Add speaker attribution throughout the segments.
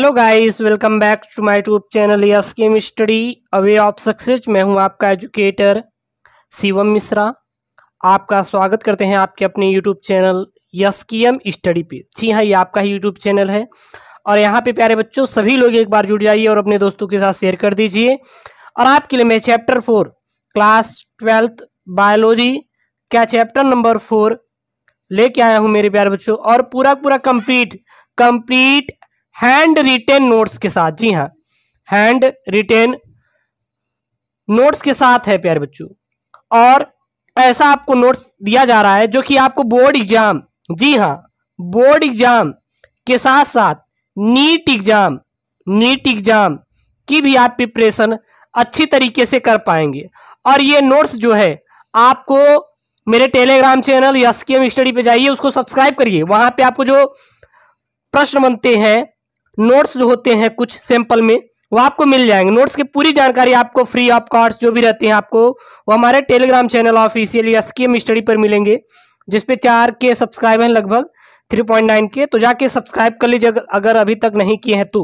Speaker 1: Hello guys, welcome back to my YouTube channel SKM study a way of success. मैं हूं आपका educator Shivam Mishra. आपका स्वागत करते हैं आपके अपने यूट्यूब चैनल एसकेएम स्टडी पे। जी हाँ, ये आपका ही यूट्यूब चैनल है और यहाँ पे प्यारे बच्चों सभी लोग एक बार जुड़ जाइए और अपने दोस्तों के साथ शेयर कर दीजिए। और आपके लिए मैं चैप्टर 4 क्लास 12th बायोलॉजी क्या चैप्टर नंबर 4 लेके आया हूँ मेरे प्यारे बच्चों, और पूरा कंप्लीट हैंड रिटेन नोट्स के साथ। जी हाँ, हैंड रिटेन नोट्स के साथ है प्यारे बच्चों। और ऐसा आपको नोट्स दिया जा रहा है जो कि आपको बोर्ड एग्जाम, जी हाँ, बोर्ड एग्जाम के साथ साथ नीट एग्जाम की भी आप प्रिपरेशन अच्छी तरीके से कर पाएंगे। और ये नोट्स जो है आपको मेरे टेलीग्राम चैनल एसकेएम स्टडी पे जाइए, उसको सब्सक्राइब करिए। वहां पे आपको जो प्रश्न बनते हैं, नोट्स जो होते हैं कुछ सैंपल में, वो आपको मिल जाएंगे। नोट्स की पूरी जानकारी आपको फ्री ऑफ कॉस्ट जो भी रहते हैं आपको वो हमारे Telegram channel official SKM study पर मिलेंगे, जिसपे 4K सब्सक्राइब हैं, लगभग 3.9K। तो जाके सब्सक्राइब कर लीजिए अगर अभी तक नहीं किए हैं तो।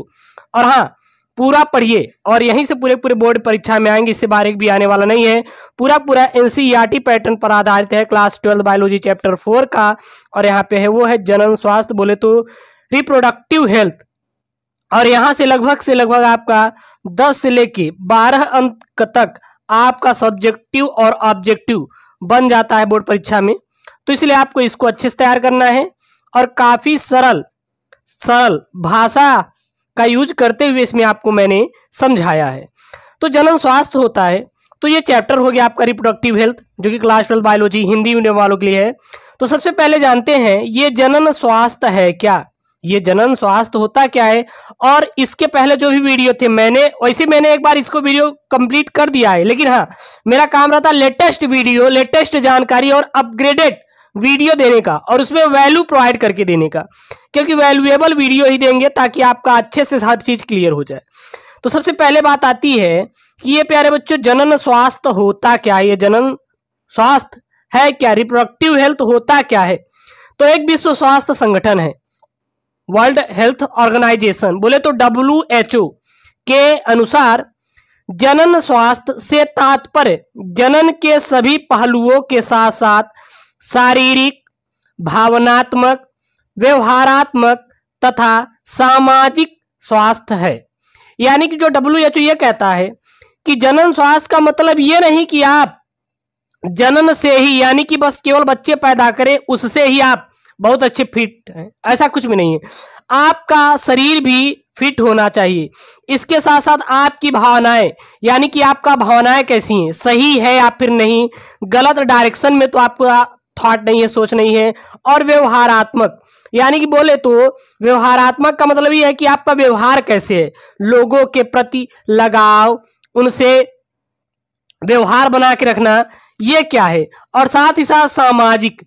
Speaker 1: और हाँ, पूरा पढ़िए और यहीं से पूरे बोर्ड परीक्षा में आएंगे, इससे बाहर एक भी आने वाला नहीं है। पूरा एनसीईआरटी पैटर्न पर आधारित है क्लास 12 बायोलॉजी चैप्टर 4 का। और यहाँ पे है वो है जनन स्वास्थ्य, बोले तो रिप्रोडक्टिव हेल्थ। और यहां से लगभग आपका 10 से लेके 12 अंक तक आपका सब्जेक्टिव और ऑब्जेक्टिव बन जाता है बोर्ड परीक्षा में। तो इसलिए आपको इसको अच्छे से तैयार करना है और काफी सरल भाषा का यूज करते हुए इसमें आपको मैंने समझाया है। तो जनन स्वास्थ्य होता है, तो ये चैप्टर हो गया आपका रिप्रोडक्टिव हेल्थ, जो कि क्लास 12 बायोलॉजी हिंदी मीडियम वालों के लिए है। तो सबसे पहले जानते हैं ये जनन स्वास्थ्य है क्या, ये जनन स्वास्थ्य होता क्या है। और इसके पहले जो भी वीडियो थे मैंने एक बार इसको वीडियो कंप्लीट कर दिया है, लेकिन हाँ, मेरा काम रहता लेटेस्ट वीडियो, लेटेस्ट जानकारी और अपग्रेडेड वीडियो देने का, और उसमें वैल्यू प्रोवाइड करके देने का, क्योंकि वैल्यूएबल वीडियो ही देंगे ताकि आपका अच्छे से हर चीज क्लियर हो जाए। तो सबसे पहले बात आती है कि ये प्यारे बच्चों जनन स्वास्थ्य होता क्या है, ये जनन स्वास्थ्य है क्या, रिप्रोडक्टिव हेल्थ होता क्या है। तो एक विश्व स्वास्थ्य संगठन है, वर्ल्ड हेल्थ ऑर्गेनाइजेशन, बोले तो WHO के अनुसार जनन स्वास्थ्य से तात्पर्य जनन के सभी पहलुओं के साथ साथ शारीरिक, भावनात्मक, व्यवहारात्मक तथा सामाजिक स्वास्थ्य है। यानी कि जो WHO ये कहता है कि जनन स्वास्थ्य का मतलब ये नहीं कि आप जनन से ही, यानी कि बस केवल बच्चे पैदा करें उससे ही आप बहुत अच्छे फिट हैं, ऐसा कुछ भी नहीं है। आपका शरीर भी फिट होना चाहिए, इसके साथ साथ आपकी भावनाएं, यानी कि आपका भावनाएं कैसी हैं, सही है या फिर नहीं, गलत डायरेक्शन में तो आपका थॉट नहीं है, सोच नहीं है। और व्यवहारात्मक, यानी कि बोले तो व्यवहारात्मक का मतलब ये है कि आपका व्यवहार कैसे है, लोगों के प्रति लगाव, उनसे व्यवहार बना के रखना, ये क्या है। और साथ ही साथ सामाजिक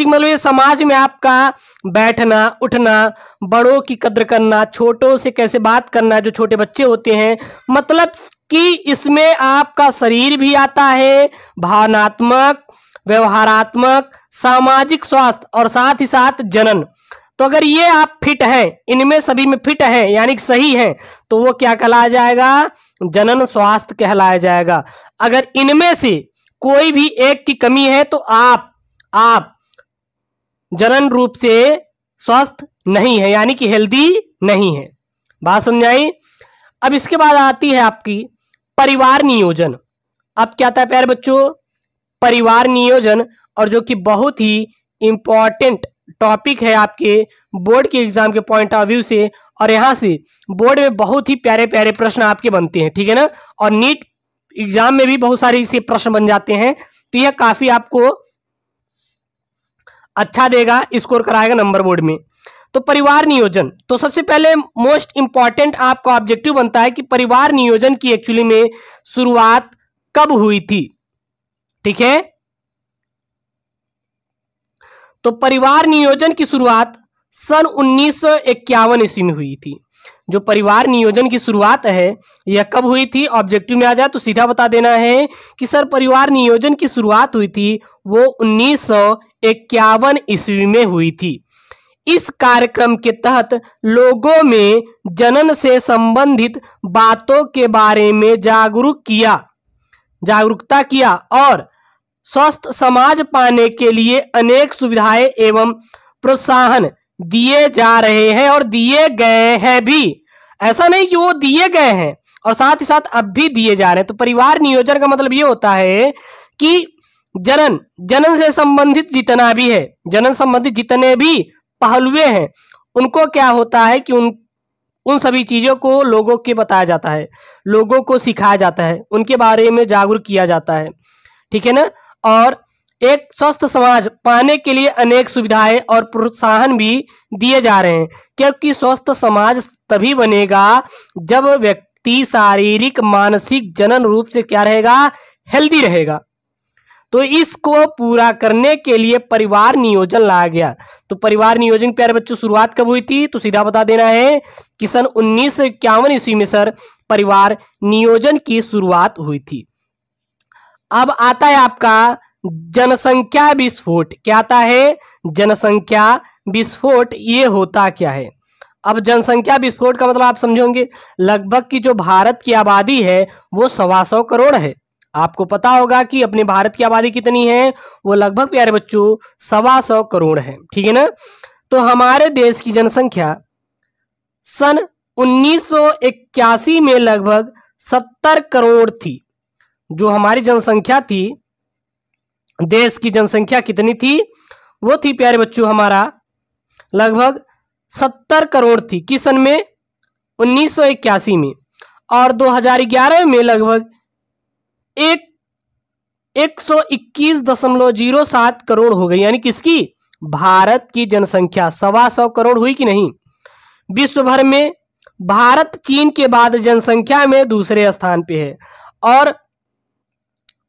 Speaker 1: मतलब ये समाज में आपका बैठना उठना, बड़ों की कद्र करना, छोटों से कैसे बात करना, जो छोटे बच्चे होते हैं, मतलब कि इसमें आपका शरीर भी आता है, भावनात्मक, व्यवहारात्मक, सामाजिक स्वास्थ्य और साथ ही साथ जनन। तो अगर ये आप फिट हैं, इनमें सभी में फिट हैं, यानी कि सही हैं, तो वो क्या कहलाया जाएगा, जनन स्वास्थ्य कहलाया जाएगा। अगर इनमें से कोई भी एक की कमी है तो आप जनन रूप से स्वस्थ नहीं है, यानी कि हेल्दी नहीं है। बात समझाई। अब इसके बाद आती है आपकी परिवार नियोजन। अब क्या था प्यारे बच्चों, परिवार नियोजन, और जो कि बहुत ही इंपॉर्टेंट टॉपिक है आपके बोर्ड के एग्जाम के पॉइंट ऑफ व्यू से। और यहां से बोर्ड में बहुत ही प्यारे प्रश्न आपके बनते हैं, ठीक है ना। और नीट एग्जाम में भी बहुत सारे इससे प्रश्न बन जाते हैं, तो यह काफी आपको अच्छा देगा, स्कोर कराएगा नंबर बोर्ड में। तो परिवार नियोजन, तो सबसे पहले मोस्ट इंपॉर्टेंट आपका ऑब्जेक्टिव बनता है कि परिवार नियोजन की एक्चुअली में शुरुआत कब हुई थी, ठीक है। तो परिवार नियोजन की शुरुआत सन 1951 ईस्वी में हुई थी। जो परिवार नियोजन की शुरुआत है यह कब हुई थी, ऑब्जेक्टिव में आ जाए तो सीधा बता देना है कि सर परिवार नियोजन की शुरुआत हुई थी वो 1951 ईस्वी में हुई थी। इस कार्यक्रम के तहत लोगों में जनन से संबंधित बातों के बारे में जागरूकता किया और स्वस्थ समाज पाने के लिए अनेक सुविधाएं एवं प्रोत्साहन दिए जा रहे हैं और दिए गए हैं भी। ऐसा नहीं कि वो दिए गए हैं और साथ ही साथ अब भी दिए जा रहे हैं। तो परिवार नियोजन का मतलब ये होता है कि जनन से संबंधित जितना भी है, जनन संबंधित जितने भी पहलुए हैं, उनको क्या होता है कि उन सभी चीजों को लोगों के बताया जाता है, लोगों को सिखाया जाता है, उनके बारे में जागरूक किया जाता है। ठीक है ना। और एक स्वस्थ समाज पाने के लिए अनेक सुविधाएं और प्रोत्साहन भी दिए जा रहे हैं, क्योंकि स्वस्थ समाज तभी बनेगा जब व्यक्ति शारीरिक मानसिक जनन रूप से क्या रहेगा, हेल्दी रहेगा। तो इसको पूरा करने के लिए परिवार नियोजन लाया गया। तो परिवार नियोजन प्यारे बच्चों शुरुआत कब हुई थी, तो सीधा बता देना है कि सन 1951 ईस्वी में सर परिवार नियोजन की शुरुआत हुई थी। अब आता है आपका जनसंख्या विस्फोट। क्या आता है, जनसंख्या विस्फोट। ये होता क्या है? अब जनसंख्या विस्फोट का मतलब आप समझोगे, लगभग की जो भारत की आबादी है वो 125 करोड़ है। आपको पता होगा कि अपने भारत की आबादी कितनी है, वो लगभग प्यारे बच्चों 125 करोड़ है। ठीक है ना। तो हमारे देश की जनसंख्या सन 1981 में लगभग 70 करोड़ थी। जो हमारी जनसंख्या थी, देश की जनसंख्या कितनी थी, वो थी प्यारे बच्चों हमारा लगभग 70 करोड़ थी। किस सन में? 1981 में। और 2011 में लगभग 121.07 करोड़ हो गई। यानी किसकी? भारत की जनसंख्या 125 करोड़ हुई कि नहीं। विश्व भर में भारत चीन के बाद जनसंख्या में दूसरे स्थान पे है और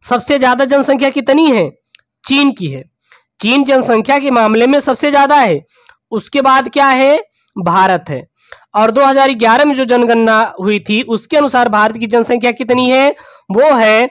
Speaker 1: सबसे ज्यादा जनसंख्या कितनी है? चीन की है। चीन जनसंख्या के मामले में सबसे ज्यादा है, उसके बाद क्या है? भारत है। और 2011 में जो जनगणना हुई थी उसके अनुसार भारत की जनसंख्या कितनी है? वो है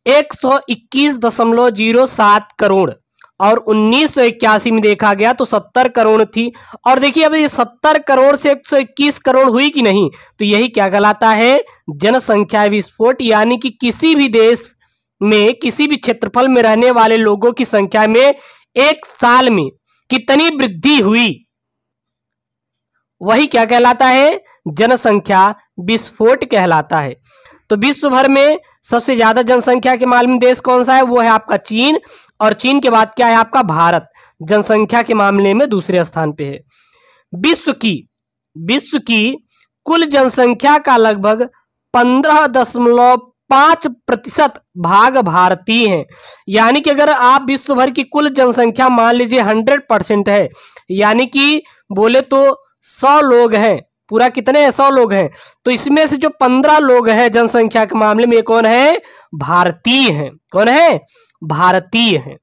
Speaker 1: 121.07 करोड़ और 1981 में देखा गया तो 70 करोड़ थी। और देखिए अब ये 70 करोड़ से 121 करोड़ हुई कि नहीं, तो यही क्या कहलाता है? जनसंख्या विस्फोट। यानी कि किसी भी देश में किसी भी क्षेत्रफल में रहने वाले लोगों की संख्या में एक साल में कितनी वृद्धि हुई, वही क्या कहलाता है? जनसंख्या विस्फोट कहलाता है। तो विश्व भर में सबसे ज्यादा जनसंख्या के मामले में देश कौन सा है? वो है आपका चीन। और चीन के बाद क्या है? आपका भारत जनसंख्या के मामले में दूसरे स्थान पे है। विश्व की कुल जनसंख्या का लगभग 15.5% भाग भारतीय हैं। यानी कि अगर आप विश्व भर की कुल जनसंख्या मान लीजिए 100% है, यानी कि बोले तो 100 लोग हैं, पूरा कितने हैं? 100 लोग हैं, तो इसमें से जो 15 लोग हैं जनसंख्या के मामले में कौन है? भारतीय हैं। कौन है? भारतीय हैं।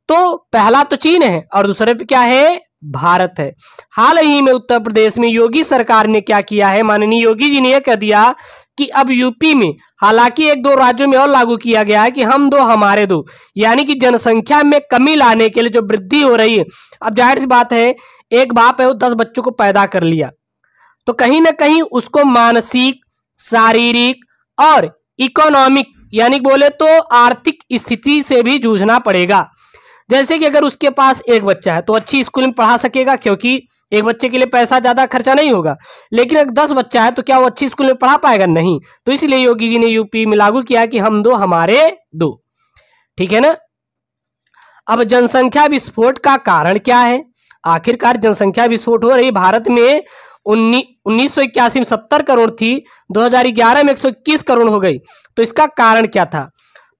Speaker 1: तो पहला तो चीन है और दूसरे पे क्या है? भारत है। हाल ही में उत्तर प्रदेश में योगी सरकार ने क्या किया है? माननीय योगी जी ने यह कह दिया कि अब यूपी में, हालांकि एक दो राज्यों में और लागू किया गया है कि हम दो हमारे दो, यानी कि जनसंख्या में कमी लाने के लिए जो वृद्धि हो रही है। अब जाहिर सी बात है, एक बाप है वो 10 बच्चों को पैदा कर लिया, तो कहीं ना कहीं उसको मानसिक, शारीरिक और इकोनॉमिक यानी बोले तो आर्थिक स्थिति से भी जूझना पड़ेगा। जैसे कि अगर उसके पास एक बच्चा है तो अच्छी स्कूल में पढ़ा सकेगा, क्योंकि एक बच्चे के लिए पैसा ज्यादा खर्चा नहीं होगा। लेकिन अगर 10 बच्चा है तो क्या वो अच्छी स्कूल में पढ़ा पाएगा? नहीं। तो इसलिए योगी जी ने यूपी में लागू किया कि हम दो हमारे दो। ठीक है ना। अब जनसंख्या विस्फोट का कारण क्या है? आखिरकार जनसंख्या विस्फोट हो रही भारत में 1981 में 70 करोड़ थी, 2011 में 121 करोड़ हो गई। तो इसका कारण क्या था?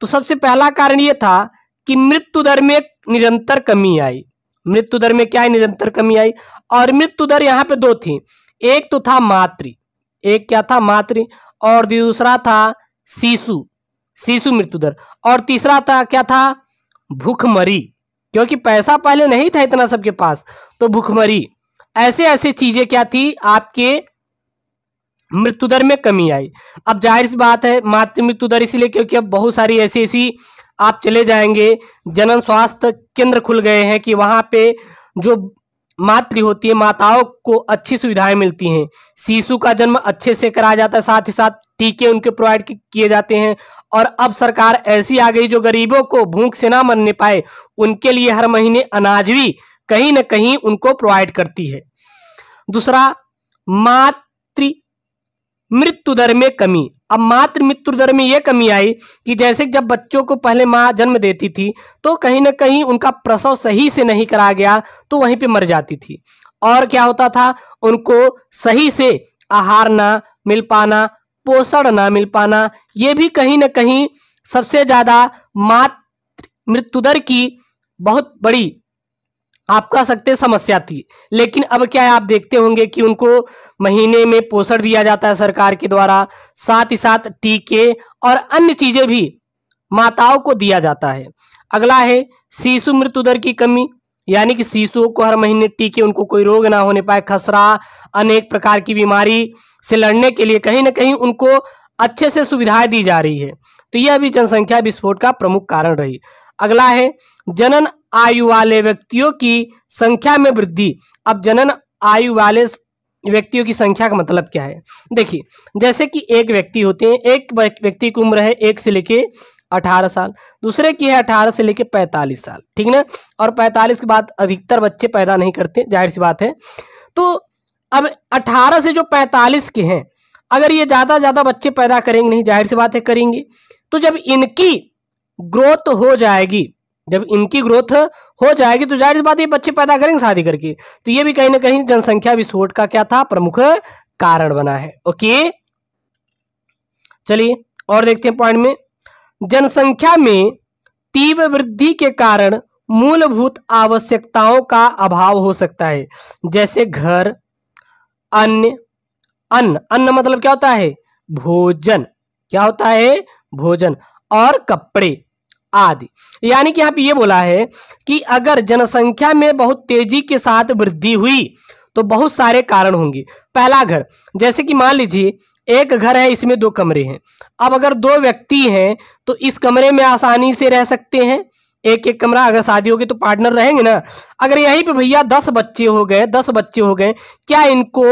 Speaker 1: तो सबसे पहला कारण यह था कि मृत्यु दर में निरंतर कमी आई। मृत्यु दर में क्या है? निरंतर कमी आई। और मृत्यु दर यहाँ पे दो थी, एक तो था मातृ, एक क्या था? मातृ, और दूसरा था शिशु मृत्यु दर, और तीसरा था क्या था? भूखमरी। क्योंकि पैसा पहले नहीं था इतना सबके पास, तो भूखमरी, ऐसे ऐसे चीजें क्या थी? आपके मृत्यु दर में कमी आई। अब जाहिर सी बात है मातृ मृत्यु दर इसलिए क्योंकि अब बहुत सारी ऐसी आप चले जाएंगे, जनन स्वास्थ्य केंद्र खुल गए हैं कि वहां पे जो मातृ होती है, माताओं को अच्छी सुविधाएं मिलती हैं, शिशु का जन्म अच्छे से कराया जाता है, साथ ही साथ टीके उनके प्रोवाइड किए जाते हैं। और अब सरकार ऐसी आ गई जो गरीबों को भूख से ना मरने पाए उनके लिए हर महीने अनाज भी कहीं ना कहीं उनको प्रोवाइड करती है। दूसरा, मातृ मृत्यु दर में कमी। अब मातृ मृत्यु दर में यह कमी आई कि जैसे जब बच्चों को पहले माँ जन्म देती थी तो कहीं ना कहीं उनका प्रसव सही से नहीं कराया गया तो वहीं पे मर जाती थी। और क्या होता था, उनको सही से आहार ना मिल पाना, पोषण ना मिल पाना, ये भी कहीं ना कहीं सबसे ज्यादा मातृ मृत्यु दर की बहुत बड़ी आप कह सकते समस्या थी। लेकिन अब क्या है, आप देखते होंगे कि उनको महीने में पोषण दिया जाता है सरकार के द्वारा, साथ ही साथ टीके और अन्य चीजें भी माताओं को दिया जाता है। अगला है शिशु मृत्यु दर की कमी, यानी कि शिशुओं को हर महीने टीके, उनको कोई रोग ना होने पाए, खसरा अनेक प्रकार की बीमारी से लड़ने के लिए कहीं ना कहीं उनको अच्छे से सुविधाएं दी जा रही है। तो यह भी जनसंख्या विस्फोट का प्रमुख कारण रही। अगला है जनन आयु वाले व्यक्तियों की संख्या में वृद्धि। अब जनन आयु वाले व्यक्तियों की संख्या का मतलब क्या है, देखिए जैसे कि एक व्यक्ति होते हैं, एक व्यक्ति की उम्र है 1 से लेके 18 साल, दूसरे की है 18 से लेके 45 साल, ठीक ना। और 45 के बाद अधिकतर बच्चे पैदा नहीं करते, जाहिर सी बात है। तो अब 18 से जो 45 के हैं, अगर ये ज्यादा बच्चे पैदा करेंगे नहीं, जाहिर सी बात है करेंगे, तो जब इनकी ग्रोथ हो जाएगी, जब इनकी ग्रोथ हो जाएगी तो जाहिर सी बात है बच्चे पैदा करेंगे शादी करके। तो ये भी कहीं ना कहीं जनसंख्या विस्फोट का क्या था, प्रमुख कारण बना है। ओके, चलिए और देखते हैं पॉइंट में। जनसंख्या में तीव्र वृद्धि के कारण मूलभूत आवश्यकताओं का अभाव हो सकता है, जैसे घर, अन्न मतलब क्या होता है, भोजन, क्या होता है, भोजन, और कपड़े आदि। यानी कि यहाँ पे ये बोला है कि अगर जनसंख्या में बहुत तेजी के साथ वृद्धि हुई तो बहुत सारे कारण होंगे। पहला, घर, जैसे कि मान लीजिए एक घर है, इसमें 2 कमरे हैं। अब अगर 2 व्यक्ति हैं तो इस कमरे में आसानी से रह सकते हैं, एक एक कमरा, अगर शादी होगी तो पार्टनर रहेंगे ना। अगर यहीं पे भैया 10 बच्चे हो गए, क्या इनको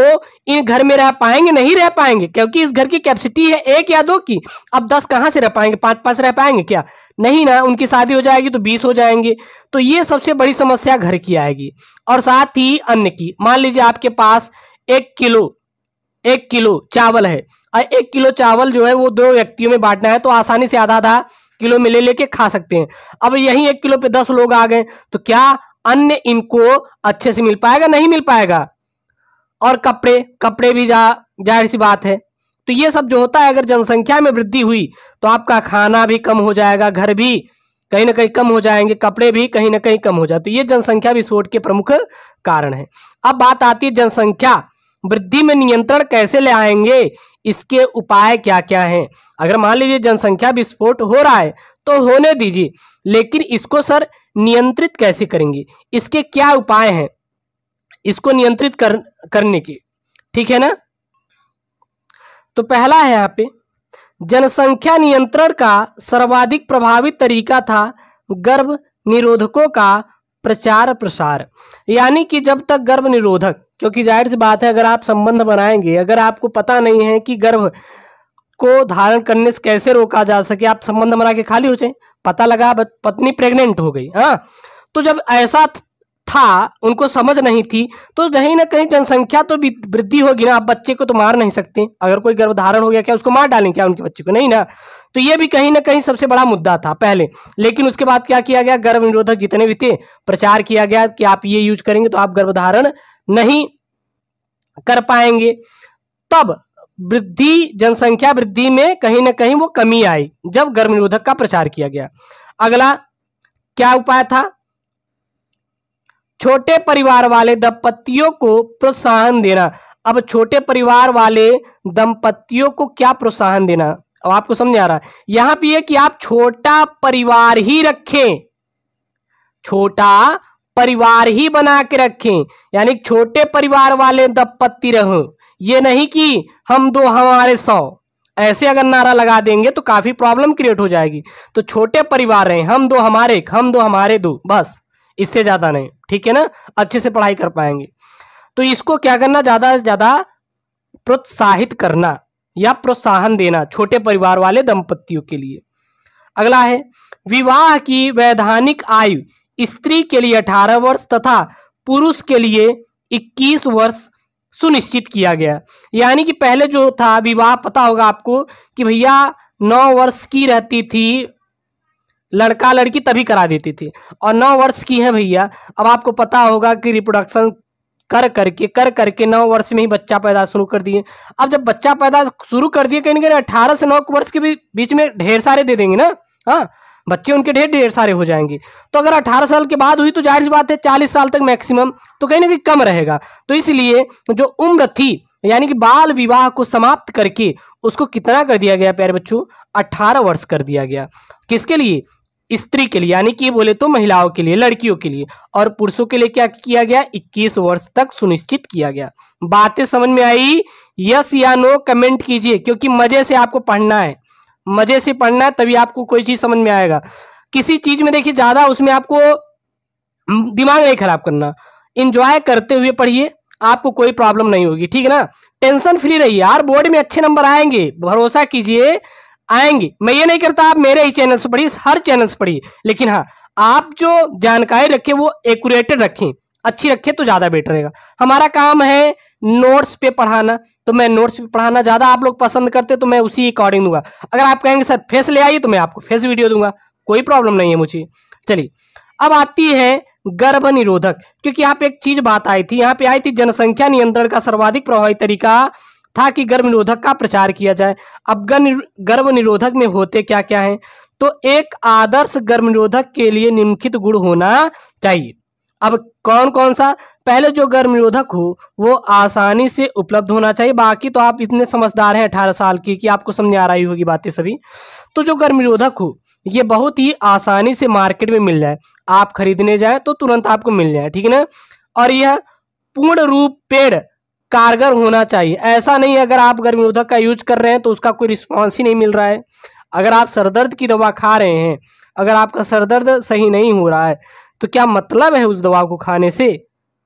Speaker 1: इन घर में रह पाएंगे, नहीं रह पाएंगे, क्योंकि इस घर की कैपेसिटी है 1 या 2 की। अब 10 कहां से रह पाएंगे, 5-5 रह पाएंगे क्या, नहीं ना। उनकी शादी हो जाएगी तो 20 हो जाएंगे। तो ये सबसे बड़ी समस्या घर की आएगी। और साथ ही अन्न की, मान लीजिए आपके पास 1 किलो चावल है, और 1 किलो चावल जो है वो 2 व्यक्तियों में बांटना है, तो आसानी से आधा किलो में ले लेके खा सकते हैं। अब यही 1 किलो पे 10 लोग आ गए तो क्या अन्न इनको अच्छे से मिल पाएगा, नहीं मिल पाएगा। और कपड़े भी जाहिर सी बात है। तो ये सब जो होता है, अगर जनसंख्या में वृद्धि हुई तो आपका खाना भी कम हो जाएगा, घर भी कहीं ना कहीं कम हो जाएंगे, कपड़े भी कहीं ना कहीं कम हो जाए। तो ये जनसंख्या विस्फोट के प्रमुख कारण है। अब बात आती है जनसंख्या वृद्धि में नियंत्रण कैसे ले आएंगे, इसके उपाय क्या क्या हैं। अगर मान लीजिए जनसंख्या विस्फोट हो रहा है तो होने दीजिए, लेकिन इसको सर नियंत्रित कैसे करेंगे, इसके क्या उपाय हैं इसको नियंत्रित करने के, ठीक है ना। तो पहला है यहाँ पे, जनसंख्या नियंत्रण का सर्वाधिक प्रभावी तरीका था गर्भ निरोधकों का प्रचार प्रसार। यानी कि जब तक गर्भ निरोधक, क्योंकि जाहिर सी बात है अगर आप संबंध बनाएंगे, अगर आपको पता नहीं है कि गर्भ को धारण करने से कैसे रोका जा सके, आप संबंध बना के खाली हो जाए, पता लगा पत्नी प्रेग्नेंट हो गई, हाँ, तो जब ऐसा था, उनको समझ नहीं थी, तो कहीं ना कहीं जनसंख्या तो वृद्धि होगी ना। आप बच्चे को तो मार नहीं सकते, अगर कोई गर्भधारण हो गया क्या उसको मार डालें क्या उनके बच्चे को, नहीं ना। तो ये भी कहीं ना कहीं सबसे बड़ा मुद्दा था पहले। लेकिन उसके बाद क्या किया गया, गर्भ निरोधक जितने भी थे प्रचार किया गया कि आप ये यूज करेंगे तो आप गर्भधारण नहीं कर पाएंगे। तब वृद्धि, जनसंख्या वृद्धि में कहीं ना कहीं वो कमी आई जब गर्भ निरोधक का प्रचार किया गया। अगला क्या उपाय था, छोटे परिवार वाले दंपतियों को प्रोत्साहन देना। अब छोटे परिवार वाले दंपतियों को क्या प्रोत्साहन देना, अब आपको समझ आ रहा है। यहां पे ये कि आप छोटा परिवार ही रखें, छोटा परिवार ही बना के रखें, यानी छोटे परिवार वाले दंपति रहो। ये नहीं कि हम 2 हमारे 100, ऐसे अगर नारा लगा देंगे तो काफी प्रॉब्लम क्रिएट हो जाएगी। तो छोटे परिवार रहे, हम 2 हमारे 1, हम 2 हमारे 2, बस इससे ज़्यादा नहीं, ठीक है ना, अच्छे से पढ़ाई कर पाएंगे। तो इसको क्या करना, ज़्यादा से ज़्यादा प्रोत्साहित करना या प्रोत्साहन देना छोटे परिवार वाले दंपतियों के लिए। अगला है विवाह की वैधानिक आयु स्त्री के लिए 18 वर्ष तथा पुरुष के लिए 21 वर्ष सुनिश्चित किया गया। यानी कि पहले जो था विवाह, पता होगा आपको कि भैया 9 वर्ष की रहती थी लड़का लड़की तभी करा देती थी, और 9 वर्ष की है भैया, अब आपको पता होगा कि रिप्रोडक्शन कर करके 9 वर्ष में ही बच्चा पैदा शुरू कर दिए। अब जब बच्चा पैदा शुरू कर दिए, कहीं ना कहीं 18 से 9 वर्ष के बीच में ढेर सारे दे देंगे ना, हाँ बच्चे उनके ढेर सारे हो जाएंगे। तो अगर 18 साल के बाद हुई तो जाहिर सी बात है 40 साल तक मैक्सिमम, तो कहीं ना कहीं कम रहेगा। तो इसलिए जो उम्र थी यानी कि बाल विवाह को समाप्त करके उसको कितना कर दिया गया प्यारे बच्चों, 18 वर्ष कर दिया गया। किसके लिए, स्त्री के लिए, यानी कि बोले तो महिलाओं के लिए, लड़कियों के लिए। और पुरुषों के लिए क्या किया गया, 21 वर्ष तक सुनिश्चित किया गया। बातें समझ में आई? यस या नो कमेंट कीजिए, क्योंकि मजे से आपको पढ़ना है, मजे से पढ़ना है, तभी आपको कोई चीज समझ में आएगा। किसी चीज में देखिए ज्यादा उसमें आपको दिमाग नहीं खराब करना, इंजॉय करते हुए पढ़िए, आपको कोई प्रॉब्लम नहीं होगी, ठीक है ना। टेंशन फ्री रहिए यार, बोर्ड में अच्छे नंबर आएंगे, भरोसा कीजिए आएंगे। मैं ये नहीं करता आप मेरे ही चैनल से पढ़िए, हर चैनल से पढ़िए, लेकिन हाँ आप जो जानकारी रखें वो एक्यूरेटेड रखें, अच्छी रखें तो ज्यादा बेटर रहेगा। हमारा काम है नोट्स पे पढ़ाना, तो मैं नोट्स पे पढ़ाना ज्यादा आप लोग पसंद करते तो मैं उसी अकॉर्डिंग दूंगा। अगर आप कहेंगे सर फेस ले आइए तो मैं आपको फेस वीडियो दूंगा, कोई प्रॉब्लम नहीं है मुझे। चलिए अब आती है गर्भ निरोधक, क्योंकि यहाँ पे एक चीज बात आई थी, यहाँ पे आई थी जनसंख्या नियंत्रण का सर्वाधिक प्रभावी तरीका था कि गर्भ निरोधक का प्रचार किया जाए। अब गर्भ निरोधक में होते क्या क्या है, तो एक आदर्श गर्भ निरोधक के लिए निम्नलिखित गुण होना चाहिए। अब कौन कौन सा, पहले जो गर्भ निरोधक हो वो आसानी से उपलब्ध होना चाहिए। बाकी तो आप इतने समझदार हैं 18 साल की कि आपको समझ आ रही होगी बातें सभी। तो जो गर्भ निरोधक हो ये बहुत ही आसानी से मार्केट में मिल जाए, आप खरीदने जाए तो तुरंत आपको मिल जाए, ठीक है ना। और यह पूर्ण रूप पेड़ कारगर होना चाहिए। ऐसा नहीं अगर आप गर्भ निरोधक का यूज कर रहे हैं तो उसका कोई रिस्पॉन्स ही नहीं मिल रहा है। अगर आप सरदर्द की दवा खा रहे हैं, अगर आपका सरदर्द सही नहीं हो रहा है तो क्या मतलब है उस दवा को खाने से,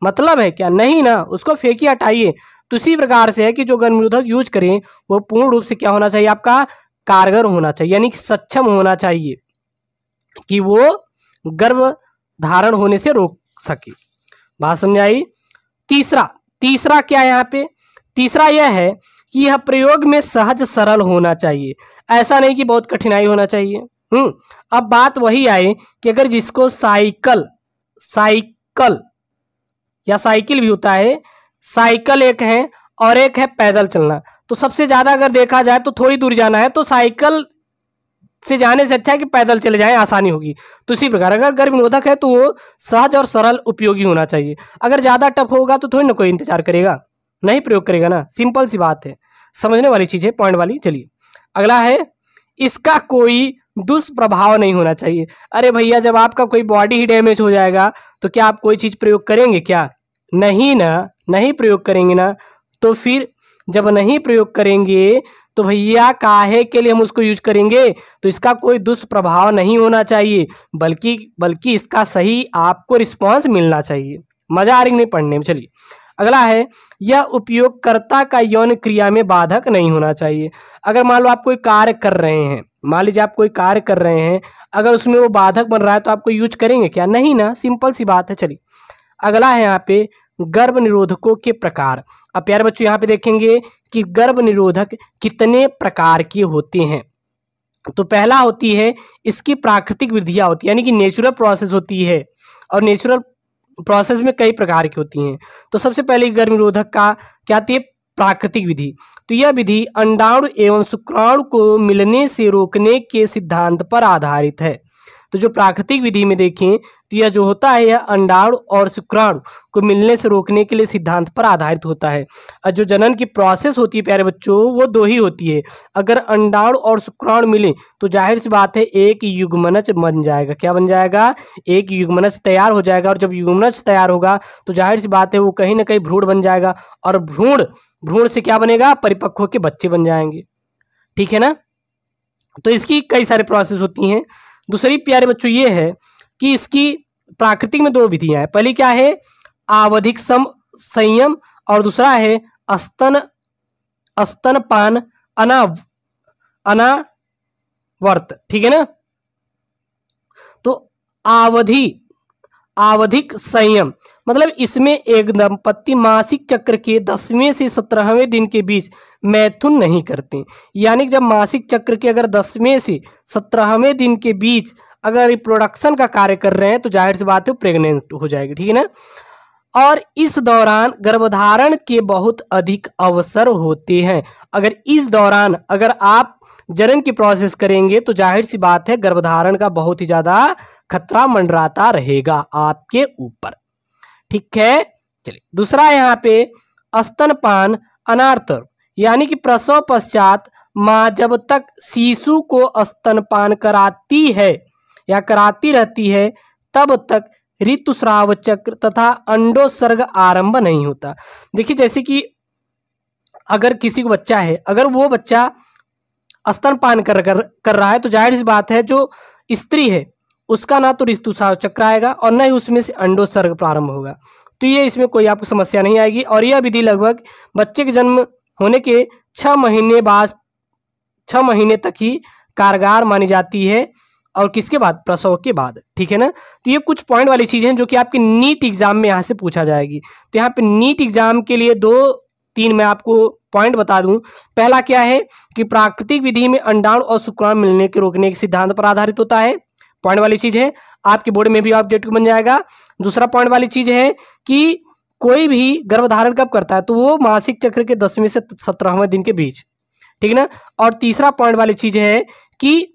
Speaker 1: मतलब है क्या, नहीं ना, उसको फेंकिए हटाइए। तो इसी प्रकार से है कि जो गर्भ निरोधक यूज करें वो पूर्ण रूप से क्या होना चाहिए, आपका कारगर होना चाहिए, यानी कि सक्षम होना चाहिए कि वो गर्भ धारण होने से रोक सके। बात समझ आई? तीसरा क्या है यहाँ पे, तीसरा यह है कि यह प्रयोग में सहज सरल होना चाहिए, ऐसा नहीं कि बहुत कठिनाई होना चाहिए। अब बात वही आई कि अगर जिसको साइकिल या साइकिल भी होता है, साइकिल एक है और एक है पैदल चलना, तो सबसे ज्यादा अगर देखा जाए तो थोड़ी दूर जाना है तो साइकिल से जाने से अच्छा है कि पैदल चले जाएं, आसानी होगी। तो इसी प्रकार अगर गर्भ निरोधक है तो वो सहज और सरल उपयोगी होना चाहिए। अगर ज्यादा टफ होगा तो थोड़ी ना कोई इंतजार करेगा, नहीं प्रयोग करेगा ना, सिंपल सी बात है, समझने वाली चीज है, पॉइंट वाली। चलिए अगला है इसका कोई दुष्प्रभाव नहीं होना चाहिए। अरे भैया जब आपका कोई बॉडी ही डैमेज हो जाएगा तो क्या आप कोई चीज प्रयोग करेंगे क्या, नहीं ना, नहीं प्रयोग करेंगे ना। तो फिर जब नहीं प्रयोग करेंगे तो भैया काहे के लिए हम उसको यूज करेंगे, तो इसका कोई दुष्प्रभाव नहीं होना चाहिए, बल्कि इसका सही आपको रिस्पॉन्स मिलना चाहिए। मजा आ रही नहीं पढ़ने में? चलिए अगला है यह उपयोगकर्ता का यौन क्रिया में बाधक नहीं होना चाहिए। अगर मान लो आप कोई कार्य कर रहे हैं, मान लीजिए आप कोई कार्य कर रहे हैं, अगर उसमें वो बाधक बन रहा है तो आपको यूज करेंगे क्या, नहीं ना, सिंपल सी बात है। चलिए अगला है यहाँ पे गर्भ निरोधकों के प्रकार। अब प्यारे बच्चों यहाँ पे देखेंगे कि गर्भ निरोधक कितने प्रकार के होते हैं। तो पहला होती है इसकी प्राकृतिक विधियां होती है, यानी कि नेचुरल प्रोसेस होती है, और नेचुरल प्रोसेस में कई प्रकार की होती हैं। तो सबसे पहले गर्भ निरोधक का क्या आती है, प्राकृतिक विधि। तो यह विधि अंडाणु एवं शुक्राणु को मिलने से रोकने के सिद्धांत पर आधारित है। तो जो प्राकृतिक विधि में देखें तो यह जो होता है यह अंडाणु और शुक्राणु को मिलने से रोकने के लिए सिद्धांत पर आधारित होता है। और जो जनन की प्रोसेस होती है प्यारे बच्चों वो दो ही होती है। अगर अंडाणु और शुक्राणु मिले तो जाहिर सी बात है एक युग्मनज बन जाएगा। क्या बन जाएगा, एक युग्मनज तैयार हो जाएगा। और जब युग्मनज तैयार होगा तो जाहिर सी बात है वो कहीं ना कहीं भ्रूण बन जाएगा, और भ्रूण से क्या बनेगा, परिपक्व के बच्चे बन जाएंगे, ठीक है ना। तो इसकी कई सारे प्रोसेस होती हैं। दूसरी प्यारे बच्चों ये है कि इसकी प्राकृतिक में दो विधियां हैं। पहली क्या है, आवधिक संयम, और दूसरा है स्तनपान अनावर्त। ठीक है ना। तो आवधिक संयम मतलब इसमें एक दंपति मासिक चक्र के 10वें से 17वें दिन के बीच मैथुन नहीं करते। यानी कि जब मासिक चक्र के अगर 10वें से 17वें दिन के बीच अगर रिप्रोडक्शन का कार्य कर रहे हैं तो जाहिर सी बात है प्रेग्नेंट हो जाएगी। ठीक है ना। और इस दौरान गर्भधारण के बहुत अधिक अवसर होते हैं। अगर इस दौरान अगर आप जनन की प्रोसेस करेंगे तो जाहिर सी बात है गर्भधारण का बहुत ही ज्यादा खतरा मंडराता रहेगा आपके ऊपर। ठीक है। चलिए दूसरा यहाँ पे स्तनपान अनार्तर, यानी कि प्रसव पश्चात माँ जब तक शिशु को स्तनपान कराती है या कराती रहती है तब तक ऋतुस्राव चक्र तथा अंडोत्सर्ग आरंभ नहीं होता। देखिए जैसे कि अगर किसी को बच्चा है, अगर वो बच्चा स्तनपान कर रहा है तो जाहिर सी बात है जो स्त्री है उसका ना तो ऋतुस्राव चक्र आएगा और न ही उसमें से अंडोत्सर्ग प्रारंभ होगा। तो ये इसमें कोई आपको समस्या नहीं आएगी। और यह विधि लगभग बच्चे के जन्म होने के 6 महीने तक ही कारगर मानी जाती है। और किसके बाद, प्रसव के बाद। ठीक है ना। तो ये कुछ पॉइंट वाली चीजें हैं जो कि आपके नीट एग्जाम में यहाँ से पूछा जाएगी। तो यहाँ पे नीट एग्जाम के लिए 2-3 मैं आपको पॉइंट बता दूं। पहला क्या है कि प्राकृतिक विधि में अंडाणु और शुक्राणु मिलने के रोकने के सिद्धांत पर आधारित होता है। पॉइंट वाली चीज है, आपके बोर्ड में भी ऑब्जेक्टिव बन जाएगा। दूसरा पॉइंट वाली चीज है कि कोई भी गर्भधारण कब करता है तो वो मासिक चक्र के 10वें से 17वें दिन के बीच। ठीक है ना। और तीसरा पॉइंट वाली चीज है कि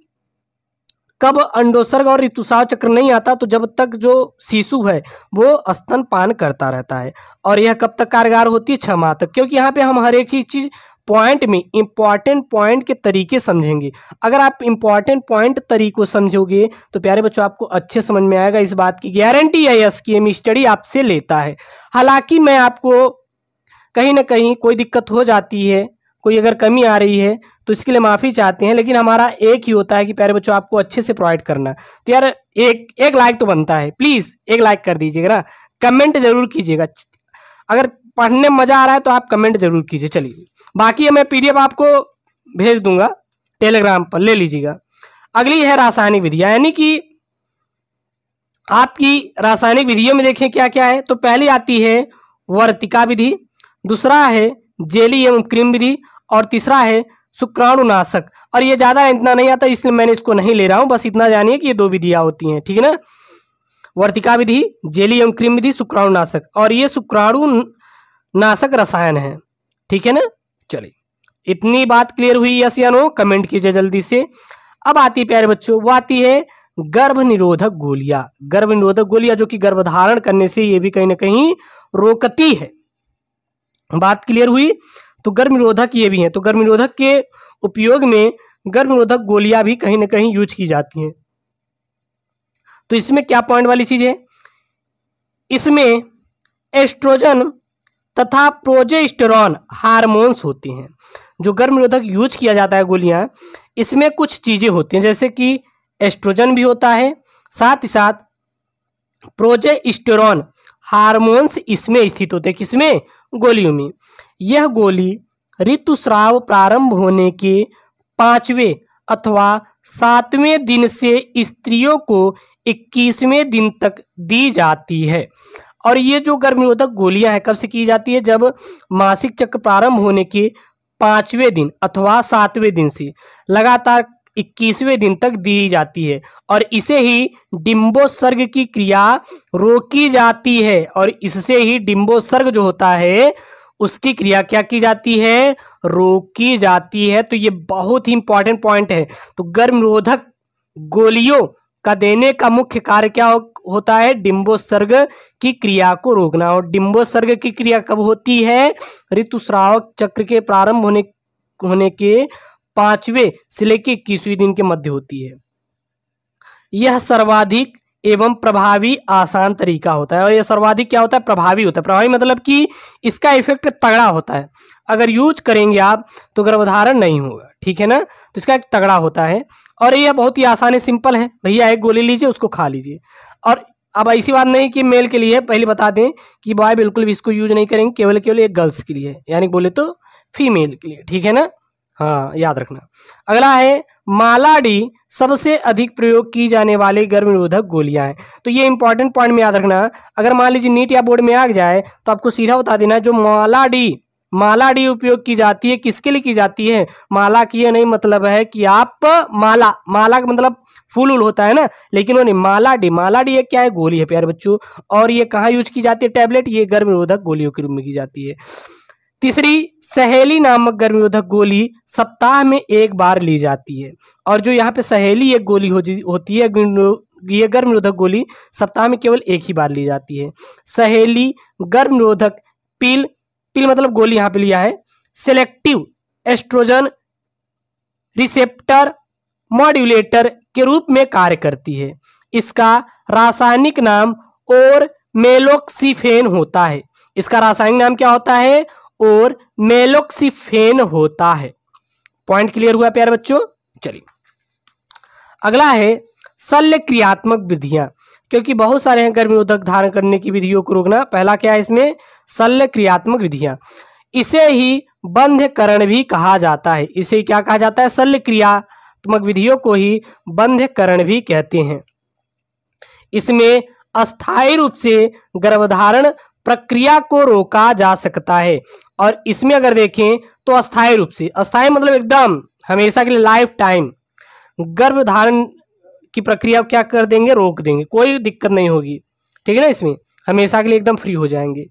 Speaker 1: कब अंडोत्सर्ग और ऋतुस्राव चक्र नहीं आता तो जब तक जो शिशु है वो स्तनपान करता रहता है। और यह कब तक कारगर होती है, 6 माह तक। क्योंकि यहाँ पे हम हर एक चीज पॉइंट में इंपॉर्टेंट पॉइंट के तरीके समझेंगे। अगर आप इंपॉर्टेंट पॉइंट तरीकों समझोगे तो प्यारे बच्चों आपको अच्छे समझ में आएगा। इस बात की गारंटी है एसकेएम स्टडी आपसे लेता है। हालांकि मैं आपको कहीं ना कहीं कोई दिक्कत हो जाती है, कोई अगर कमी आ रही है तो इसके लिए माफ़ी चाहते हैं, लेकिन हमारा एक ही होता है कि प्यारे बच्चों आपको अच्छे से प्रोवाइड करना। तो यार एक लाइक तो बनता है, प्लीज़ एक लाइक कर दीजिएगा ना, कमेंट जरूर कीजिएगा। अगर पढ़ने में मज़ा आ रहा है तो आप कमेंट जरूर कीजिए। चलिए बाकी मैं PDF आपको भेज दूंगा टेलीग्राम पर, ले लीजिएगा। अगली है रासायनिक विधियाँ, यानी कि आपकी रासायनिक विधियों में देखें क्या क्या है। तो पहली आती है वर्तिका विधि, दूसरा है जेली एवं क्रीम विधि, और तीसरा है शुक्राणुनाशक। और ये ज़्यादा इतना नहीं आता इसलिए मैंने इसको नहीं ले रहा हूँ, बस इतना जानिए कि ये 2 विधियाँ होती हैं। ठीक है ना। वर्तिका विधि, जेली एवं क्रीम विधि, शुक्राणुनाशक, और ये शुक्राणुनाशक रसायन है। ठीक है ना। चलिए इतनी बात क्लियर हुई, यस या नो, कमेंट कीजिए जल्दी से। अब आती है प्यारे बच्चों, वो आती है गर्भ निरोधक गोलियां। गर्भ निरोधक गोलियां जो कि गर्भधारण करने से ये भी कहीं ना कहीं रोकती है। बात क्लियर हुई। तो गर्भ निरोधक ये भी हैं। तो गर्भ निरोधक के उपयोग में गर्भ निरोधक गोलियां भी कहीं ना कहीं यूज की जाती हैं। तो इसमें क्या पॉइंट वाली चीज है, इसमें एस्ट्रोजन तथा प्रोजेस्टेरॉन हार्मोन्स होते हैं। जो गर्भ निरोधक यूज किया जाता है गोलियां, इसमें कुछ चीजें होती हैं, जैसे कि एस्ट्रोजन भी होता है, साथ ही साथ प्रोजेस्टेरॉन हार्मोन्स इसमें स्थित होते हैं। किसमें, गोलियों में। यह गोली ऋतुस्राव प्रारंभ होने के 5वें अथवा 7वें दिन से स्त्रियों को 21वें दिन तक दी जाती है। और ये जो गर्भ निरोधक गोलियां हैं कब से की जाती है, जब मासिक चक्र प्रारंभ होने के 5वें दिन अथवा 7वें दिन से लगातार 21वें दिन तक दी जाती है। और इसे ही डिंबोत्सर्ग की क्रिया रोकी जाती है। और इससे ही डिंबोत्सर्ग जो होता है उसकी क्रिया क्या की जाती है, रोकी जाती है। तो ये बहुत ही इंपॉर्टेंट पॉइंट है। तो गर्भ निरोधक गोलियों का देने का मुख्य कार्य क्या होता है, डिंबोत्सर्ग की क्रिया को रोकना। और डिंबोत्सर्ग की क्रिया कब होती है, ऋतुस्राव चक्र के प्रारंभ होने के 5वें से लेकर 21वें दिन के मध्य होती है। यह सर्वाधिक एवं प्रभावी आसान तरीका होता है। और यह सर्वाधिक क्या होता है, प्रभावी होता है। प्रभावी मतलब कि इसका इफेक्ट तगड़ा होता है। अगर यूज करेंगे आप तो गर्भधारण नहीं होगा। ठीक है ना। तो इसका एक तगड़ा होता है। और यह बहुत ही आसान है, सिंपल है। भैया एक गोली लीजिए, उसको खा लीजिए। और अब ऐसी बात नहीं कि मेल के लिए, पहले बता दें कि बॉय बिल्कुल भी इसको यूज नहीं करेंगे, केवल केवल ये गर्ल्स के लिए, यानी बोले तो फीमेल के लिए, ठीक है ना। हाँ, याद रखना। अगला है मालाडी सबसे अधिक प्रयोग की जाने वाली गर्भ निरोधक गोलियां हैं। तो ये इंपॉर्टेंट पॉइंट में याद रखना। अगर मान लीजिए नीट या बोर्ड में आ जाए तो आपको सीधा बता देना, जो मालाडी उपयोग की जाती है, किसके लिए की जाती है। माला की ये नहीं मतलब है कि आप माला का मतलब फूल उल होता है ना, लेकिन वो नहीं, मालाडी ये क्या है, गोली है प्यारे बच्चों। और ये कहाँ यूज की जाती है टैबलेट, ये गर्भ निरोधक गोलियों के रूप में की जाती है। तीसरी, सहेली नामक गर्भ निरोधक गोली सप्ताह में एक बार ली जाती है। और जो यहाँ पे सहेली एक गोली होती है, ये गर्भ निरोधक गोली सप्ताह में केवल एक ही बार ली जाती है। सहेली गर्भ निरोधक पिल मतलब गोली यहाँ पे लिया है, सेलेक्टिव एस्ट्रोजन रिसेप्टर मॉड्यूलेटर के रूप में कार्य करती है। इसका रासायनिक नाम और मेलोक्सिफेन होता है। इसका रासायनिक नाम क्या होता है, और मेलोक्सिफेन होता है। पॉइंट क्लियर हुआ प्यारे बच्चों। चलिए अगला है शल्य क्रियात्मक विधियां, क्योंकि बहुत सारे हैं गर्भ निरोधक धारण करने की विधियों को रोकना। पहला क्या है इसमें, शल्य क्रियात्मक विधियां। इसे ही बंध्यकरण भी कहा जाता है। इसे क्या कहा जाता है, शल्य क्रियात्मक विधियों को ही बंध्यकरण भी कहते हैं। इसमें अस्थायी रूप से गर्भधारण प्रक्रिया को रोका जा सकता है। और इसमें अगर देखें तो अस्थायी रूप से, अस्थायी मतलब एकदम हमेशा के लिए, लाइफ टाइम गर्भधारण की प्रक्रिया क्या कर देंगे, रोक देंगे, कोई दिक्कत नहीं होगी, ठीक है ना। इसमें हमेशा के लिए एकदम फ्री हो जाएंगे।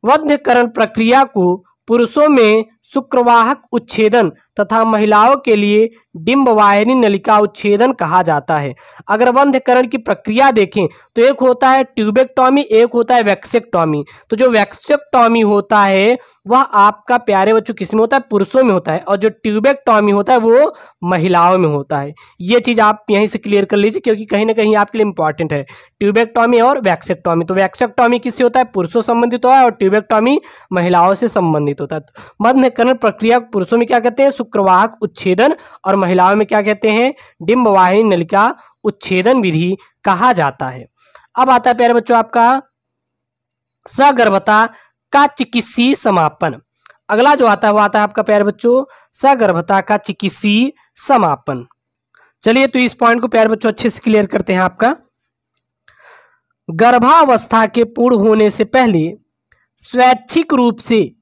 Speaker 1: बंध्यकरण प्रक्रिया को पुरुषों में शुक्रवाहक उच्छेदन तथा महिलाओं के लिए डिंबवाहिनी नलिका उच्छेदन कहा जाता है। अगर बंध्यकरण की प्रक्रिया देखें तो एक होता है ट्यूबेक्टॉमी, एक होता है वैक्सेक्टॉमी। तो जो वैक्सेक्टॉमी होता है वह आपका प्यारे बच्चों किसमें होता है, पुरुषों में होता है, और जो ट्यूबेक्टॉमी होता है वो महिलाओं में होता है। ये चीज आप यहीं से क्लियर कर लीजिए, क्योंकि कहीं ना कहीं आपके लिए इंपॉर्टेंट है, ट्यूबेक्टॉमी और वैक्सेक्टॉमी। तो वैक्सेक्टॉमी किससे होता है, पुरुषों संबंधित होता है, और ट्यूबेक्टॉमी महिलाओं से संबंधित होता है। बंध्यकरण प्रक्रिया पुरुषों में क्या कहते हैं, शुक्रवाहक उच्छेदन, और महिलाओं में क्या कहते हैं, डिंबवाहिनी नलिका उच्छेदन विधि कहा जाता है। अब आता है प्यारे बच्चों आपका सगर्भता का चिकित्सीय समापन। अगला जो आता है वो आता है आपका प्यारे बच्चों सगर्भता का चिकित्सीय समापन। चलिए तो इस पॉइंट को प्यारे बच्चों अच्छे से क्लियर करते हैं। आपका गर्भावस्था के पूर्ण होने से पहले स्वैच्छिक रूप से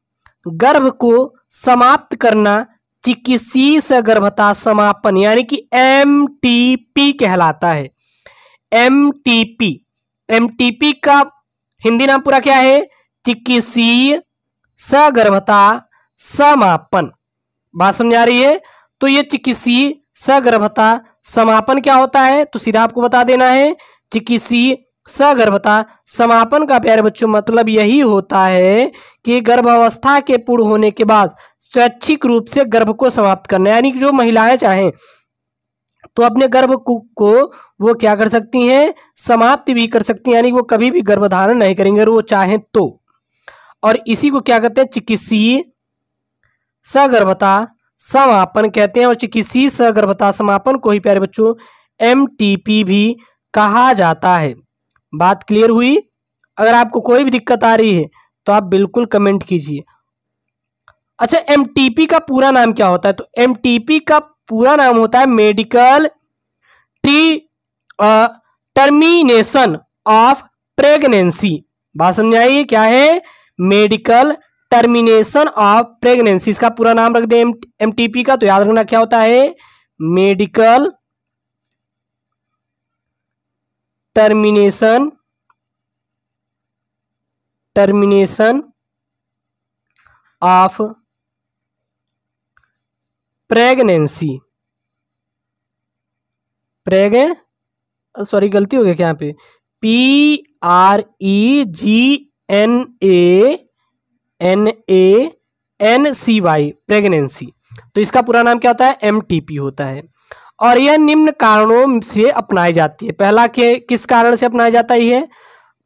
Speaker 1: गर्भ को समाप्त करना चिकित्सीय सगर्भता समापन यानी कि MTP कहलाता है। MTP का हिंदी नाम पूरा क्या है, चिकित्सीय सगर्भता समापन। बात समझ आ रही है। तो ये चिकित्सीय सगर्भता समापन क्या होता है, तो सीधा आपको बता देना है, चिकित्सीय सगर्भता समापन का प्यारे बच्चों मतलब यही होता है कि गर्भावस्था के पूर्ण होने के बाद स्वैच्छिक रूप से गर्भ को समाप्त करना, यानी कि जो महिलाएं चाहें तो अपने गर्भ को वो क्या कर सकती हैं, समाप्त भी कर सकती हैं, यानी कि वो कभी भी गर्भधारण नहीं करेंगे अगर वो चाहें तो। और इसी को क्या कहते हैं, चिकित्सीय सगर्भता समापन कहते हैं। और चिकित्सीय सगर्भता समापन को ही प्यारे बच्चों MTP भी कहा जाता है। बात क्लियर हुई। अगर आपको कोई भी दिक्कत आ रही है तो आप बिल्कुल कमेंट कीजिए। अच्छा, MTP का पूरा नाम क्या होता है, तो MTP का पूरा नाम होता है मेडिकल टर्मिनेशन ऑफ प्रेगनेंसी। बात समझ आई, क्या है, मेडिकल टर्मिनेशन ऑफ प्रेगनेंसी। इसका पूरा नाम रख दें MTP का, तो याद रखना क्या होता है, medical termination of pregnancy. Sorry गलती हो गया क्या यहाँ पे, PREGNANCY प्रेगनेंसी। तो इसका पूरा नाम क्या होता है, MTP होता है। और यह निम्न कारणों से अपनाई जाती है। पहला किस कारण से अपनाया जाता है,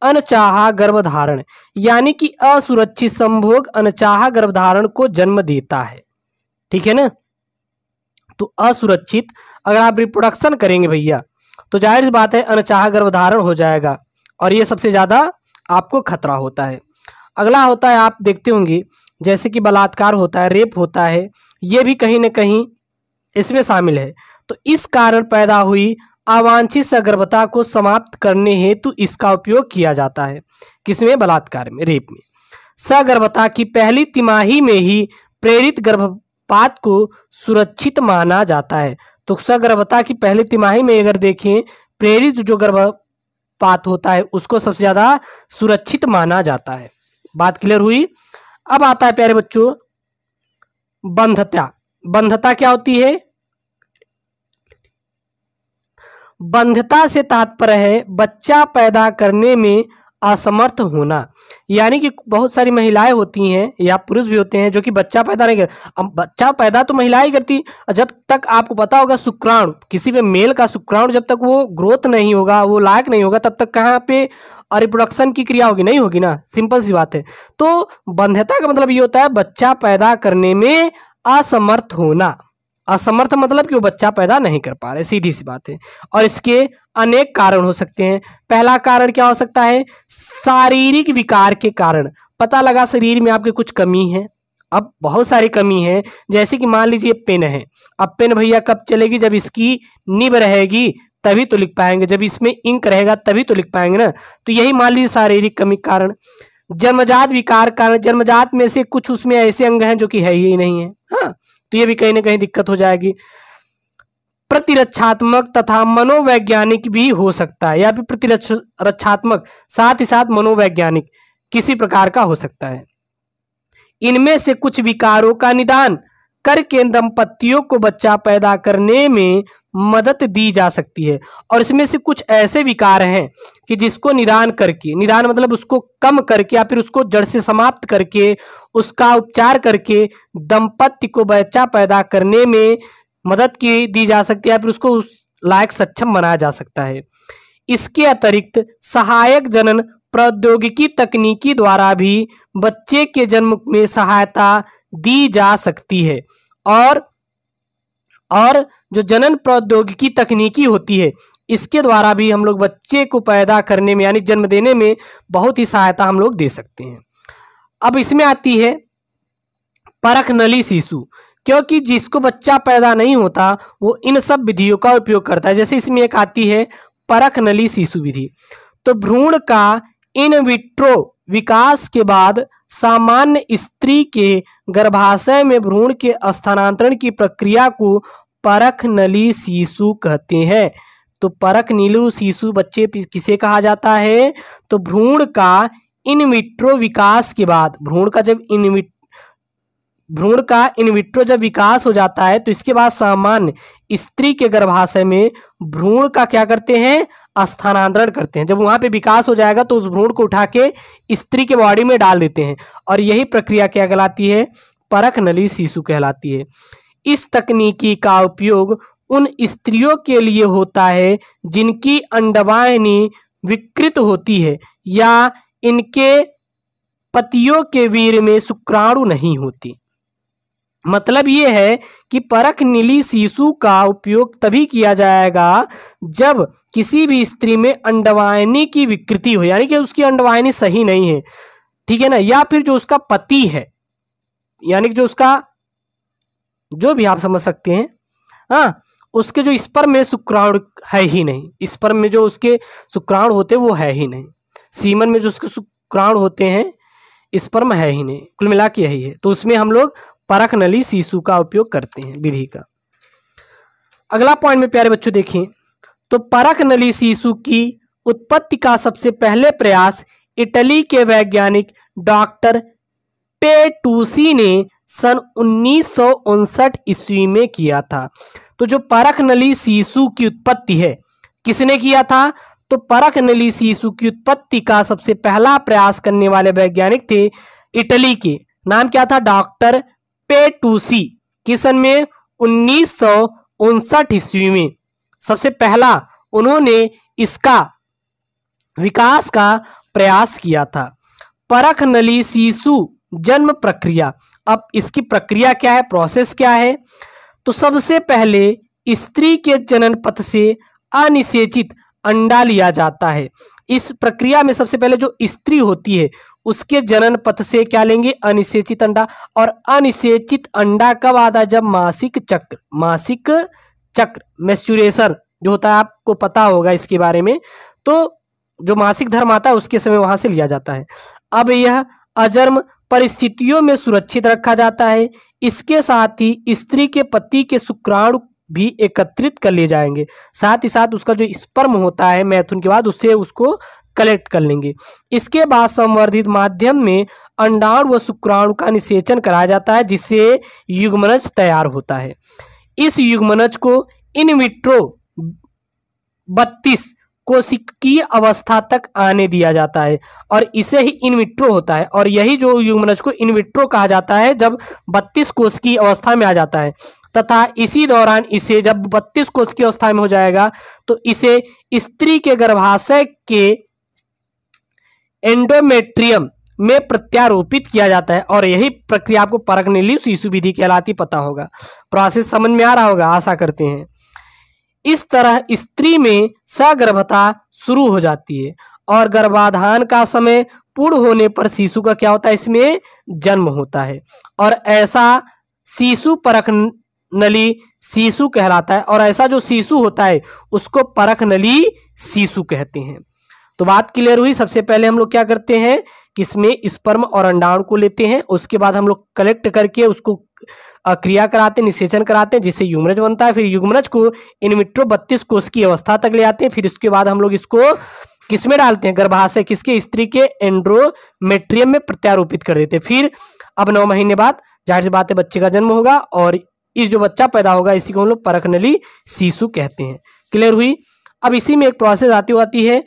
Speaker 1: अनचाहा गर्भधारण, यानी कि असुरक्षित संभोग अनचाहा गर्भधारण को जन्म देता है, ठीक है ना। तो असुरक्षित, अगर आप रिप्रोडक्शन करेंगे भैया तो जाहिर सी बात है अनचाहा गर्भधारण हो जाएगा। और ये सबसे ज़्यादा आपको खतरा होता है। अगला होता है, आप देखते होंगे जैसे कि बलात्कार होता है, रेप होता है, ये भी कहीं ना कहीं इसमें शामिल है। तो इस कारण पैदा हुई अवांछित सगर्भता को समाप्त करने हेतु इसका उपयोग किया जाता है। किसमें? बलात्कार में, रेप में। सगर्भता की पहली तिमाही में ही प्रेरित गर्भपात को सुरक्षित माना जाता है। तो सगर्भता की पहली तिमाही में अगर देखें, प्रेरित जो गर्भपात होता है उसको सबसे ज़्यादा सुरक्षित माना जाता है। बात क्लियर हुई? अब आता है प्यारे बच्चों बंध्यता। बंध्यता क्या होती है? बंध्यता से तात्पर्य है बच्चा पैदा करने में असमर्थ होना। यानी कि बहुत सारी महिलाएं होती हैं या पुरुष भी होते हैं जो कि बच्चा पैदा नहीं कर, अब बच्चा पैदा तो महिला ही करती, जब तक आपको पता होगा शुक्राणु, किसी में मेल का शुक्राणु जब तक वो ग्रोथ नहीं होगा, वो लायक नहीं होगा, तब तक कहाँ पे रिप्रोडक्शन की क्रिया होगी? नहीं होगी ना, सिंपल सी बात है। तो बंध्यता का मतलब ये होता है बच्चा पैदा करने में असमर्थ होना। असमर्थ मतलब कि वो बच्चा पैदा नहीं कर पा रहे, सीधी सी बात है। और इसके अनेक कारण हो सकते हैं। पहला कारण क्या हो सकता है? शारीरिक विकार के कारण। पता लगा शरीर में आपके कुछ कमी है, अब बहुत सारी कमी है, जैसे कि मान लीजिए पेन है। अब पेन भैया कब चलेगी? जब इसकी निब रहेगी तभी तो लिख पाएंगे, जब इसमें इंक रहेगा तभी तो लिख पाएंगे ना। तो यही मान लीजिए शारीरिक कमी कारण। जन्मजात विकार कारण, जन्मजात में से कुछ उसमें ऐसे अंग हैं जो कि है ही नहीं है, हाँ, तो ये भी कहीं ना कहीं दिक्कत हो जाएगी। प्रतिरक्षात्मक तथा मनोवैज्ञानिक भी हो सकता है, या फिर प्रतिरक्षात्मक साथ ही साथ मनोवैज्ञानिक किसी प्रकार का हो सकता है। इनमें से कुछ विकारों का निदान करके दंपतियों को बच्चा पैदा करने में मदद दी जा सकती है। और इसमें से कुछ ऐसे विकार हैं कि जिसको निदान करके, निदान मतलब उसको कम करके या फिर उसको जड़ से समाप्त करके, उसका उपचार करके दंपति को बच्चा पैदा करने में मदद की दी जा सकती है, या फिर उसको उस लायक सक्षम बनाया जा सकता है। इसके अतिरिक्त सहायक जनन प्रौद्योगिकी तकनीकी द्वारा भी बच्चे के जन्म में सहायता दी जा सकती है। और जो जनन प्रौद्योगिकी तकनीकी होती है, इसके द्वारा भी हम लोग बच्चे को पैदा करने में यानी जन्म देने में बहुत ही सहायता हम लोग दे सकते हैं। अब इसमें आती है परख नली शिशु, क्योंकि जिसको बच्चा पैदा नहीं होता वो इन सब विधियों का उपयोग करता है। जैसे इसमें एक आती है परख नली शिशु विधि। तो भ्रूण का इन विट्रो विकास के बाद सामान्य स्त्री के गर्भाशय में भ्रूण के स्थानांतरण की प्रक्रिया को परख नली शिशु कहते हैं। तो परख नली शिशु बच्चे किसे कहा जाता है? तो भ्रूण का इन विट्रो विकास के बाद, भ्रूण का इन विट्रो जब विकास हो जाता है तो इसके बाद सामान्य स्त्री के गर्भाशय में भ्रूण का क्या करते हैं? स्थानांतरण करते हैं। जब वहां पे विकास हो जाएगा तो उस भ्रूण को उठा के स्त्री के बॉडी में डाल देते हैं, और यही प्रक्रिया क्या कहलाती है? परख नली शिशु कहलाती है। इस तकनीकी का उपयोग उन स्त्रियों के लिए होता है जिनकी अंडवाहिनी विकृत होती है या इनके पतियों के वीर्य में शुक्राणु नहीं होती। मतलब ये है कि परख नली शिशु का उपयोग तभी किया जाएगा जब किसी भी स्त्री में अंडवाहिनी की विकृति हो, यानी कि उसकी अंडवाहिनी सही नहीं है, ठीक है ना, या फिर जो उसका पति है, यानी कि जो उसका, जो भी आप समझ सकते हैं, हाँ, उसके जो स्पर्म में शुक्राणु है ही नहीं, स्पर्म में जो उसके शुक्राणु होते हैं वो है ही नहीं, सीमन में जो उसके शुक्राणु होते हैं स्पर्म है ही नहीं, कुल मिला के यही है। तो उसमें हम लोग परख नली शिशु का उपयोग करते हैं विधि का। अगला पॉइंट में प्यारे बच्चों देखें तो परख नली शिशु की उत्पत्ति का सबसे पहले प्रयास इटली के वैज्ञानिक डॉक्टर पेटूसी ने सन 1959 ईस्वी में किया था। तो जो परख नली शिशु की उत्पत्ति है किसने किया था? तो परख नली शिशु की उत्पत्ति का सबसे पहला प्रयास करने वाले वैज्ञानिक थे इटली के, नाम क्या था? डॉक्टर पेटूसी। किस सन में? 1959 ईस्वी में सबसे पहला उन्होंने इसका विकास का प्रयास किया था। परख नली शिशु जन्म प्रक्रिया, अब इसकी प्रक्रिया क्या है, प्रोसेस क्या है? तो सबसे पहले स्त्री के जनन पथ से अनिषेचित अंडा लिया जाता है। इस प्रक्रिया में सबसे पहले जो स्त्री होती है उसके जनन पथ से क्या लेंगे, अनिषेचित अंडा। और अनिषेचित अंडा कब आता है, जब मासिक चक्र मेंस्ट्रुएशन जो होता है, आपको पता होगा इसके बारे में, तो जो मासिक धर्म आता है उसके समय वहां से लिया जाता है। अब यह अजन्म परिस्थितियों में सुरक्षित रखा जाता है। इसके साथ ही स्त्री के पति के शुक्राणु भी एकत्रित कर लिए जाएंगे, साथ ही साथ उसका जो स्पर्म होता है मैथुन के बाद उससे उसको कलेक्ट कर लेंगे। इसके बाद संवर्धित माध्यम में अंडाणु व शुक्राणु का निषेचन कराया जाता है, जिससे युग्मनज तैयार होता है। इस युग्मनज को इन विट्रो 32 कोशिकीय अवस्था तक आने दिया जाता है और इसे ही इन विट्रो होता है। और यही जो युग्मनज को इन विट्रो कहा जाता है जब 32 कोशिकीय अवस्था में आ जाता है, तथा इसी दौरान इसे जब 32 कोशिकीय अवस्था में हो जाएगा तो इसे स्त्री के गर्भाशय के एंडोमेट्रियम में प्रत्यारोपित किया जाता है। और यही प्रक्रिया आपको परकनेली शिशु विधि कहलाती, पता होगा। प्रोसेस समझ में आ रहा होगा, आशा करते हैं। इस तरह स्त्री में सगर्भता शुरू हो जाती है और गर्भाधान का समय पूर्ण होने पर शिशु का क्या होता है, इसमें जन्म होता है। और ऐसा शिशु परकनली शिशु कहलाता है। और ऐसा जो शिशु होता है उसको परकनली शिशु कहते हैं। तो बात क्लियर हुई। सबसे पहले हम लोग क्या करते हैं, किसमें स्पर्म और अंडाणु को लेते हैं, उसके बाद हम लोग कलेक्ट करके उसको क्रिया कराते हैं, निषेचन कराते हैं, जिससे युग्मनज बनता है। फिर युग्मनज को इन विट्रो 32 कोष की अवस्था तक ले आते हैं। फिर उसके बाद हम लोग इसको किसमें डालते हैं, गर्भाशय किसके, स्त्री के एंड्रोमेट्रियम में प्रत्यारोपित कर देते हैं। फिर अब 9 महीने बाद जाहिर सी बात है बच्चे का जन्म होगा और इस जो बच्चा पैदा होगा इसी को हम लोग परकनली शिशु कहते हैं। क्लियर हुई। अब इसी में एक प्रोसेस आती है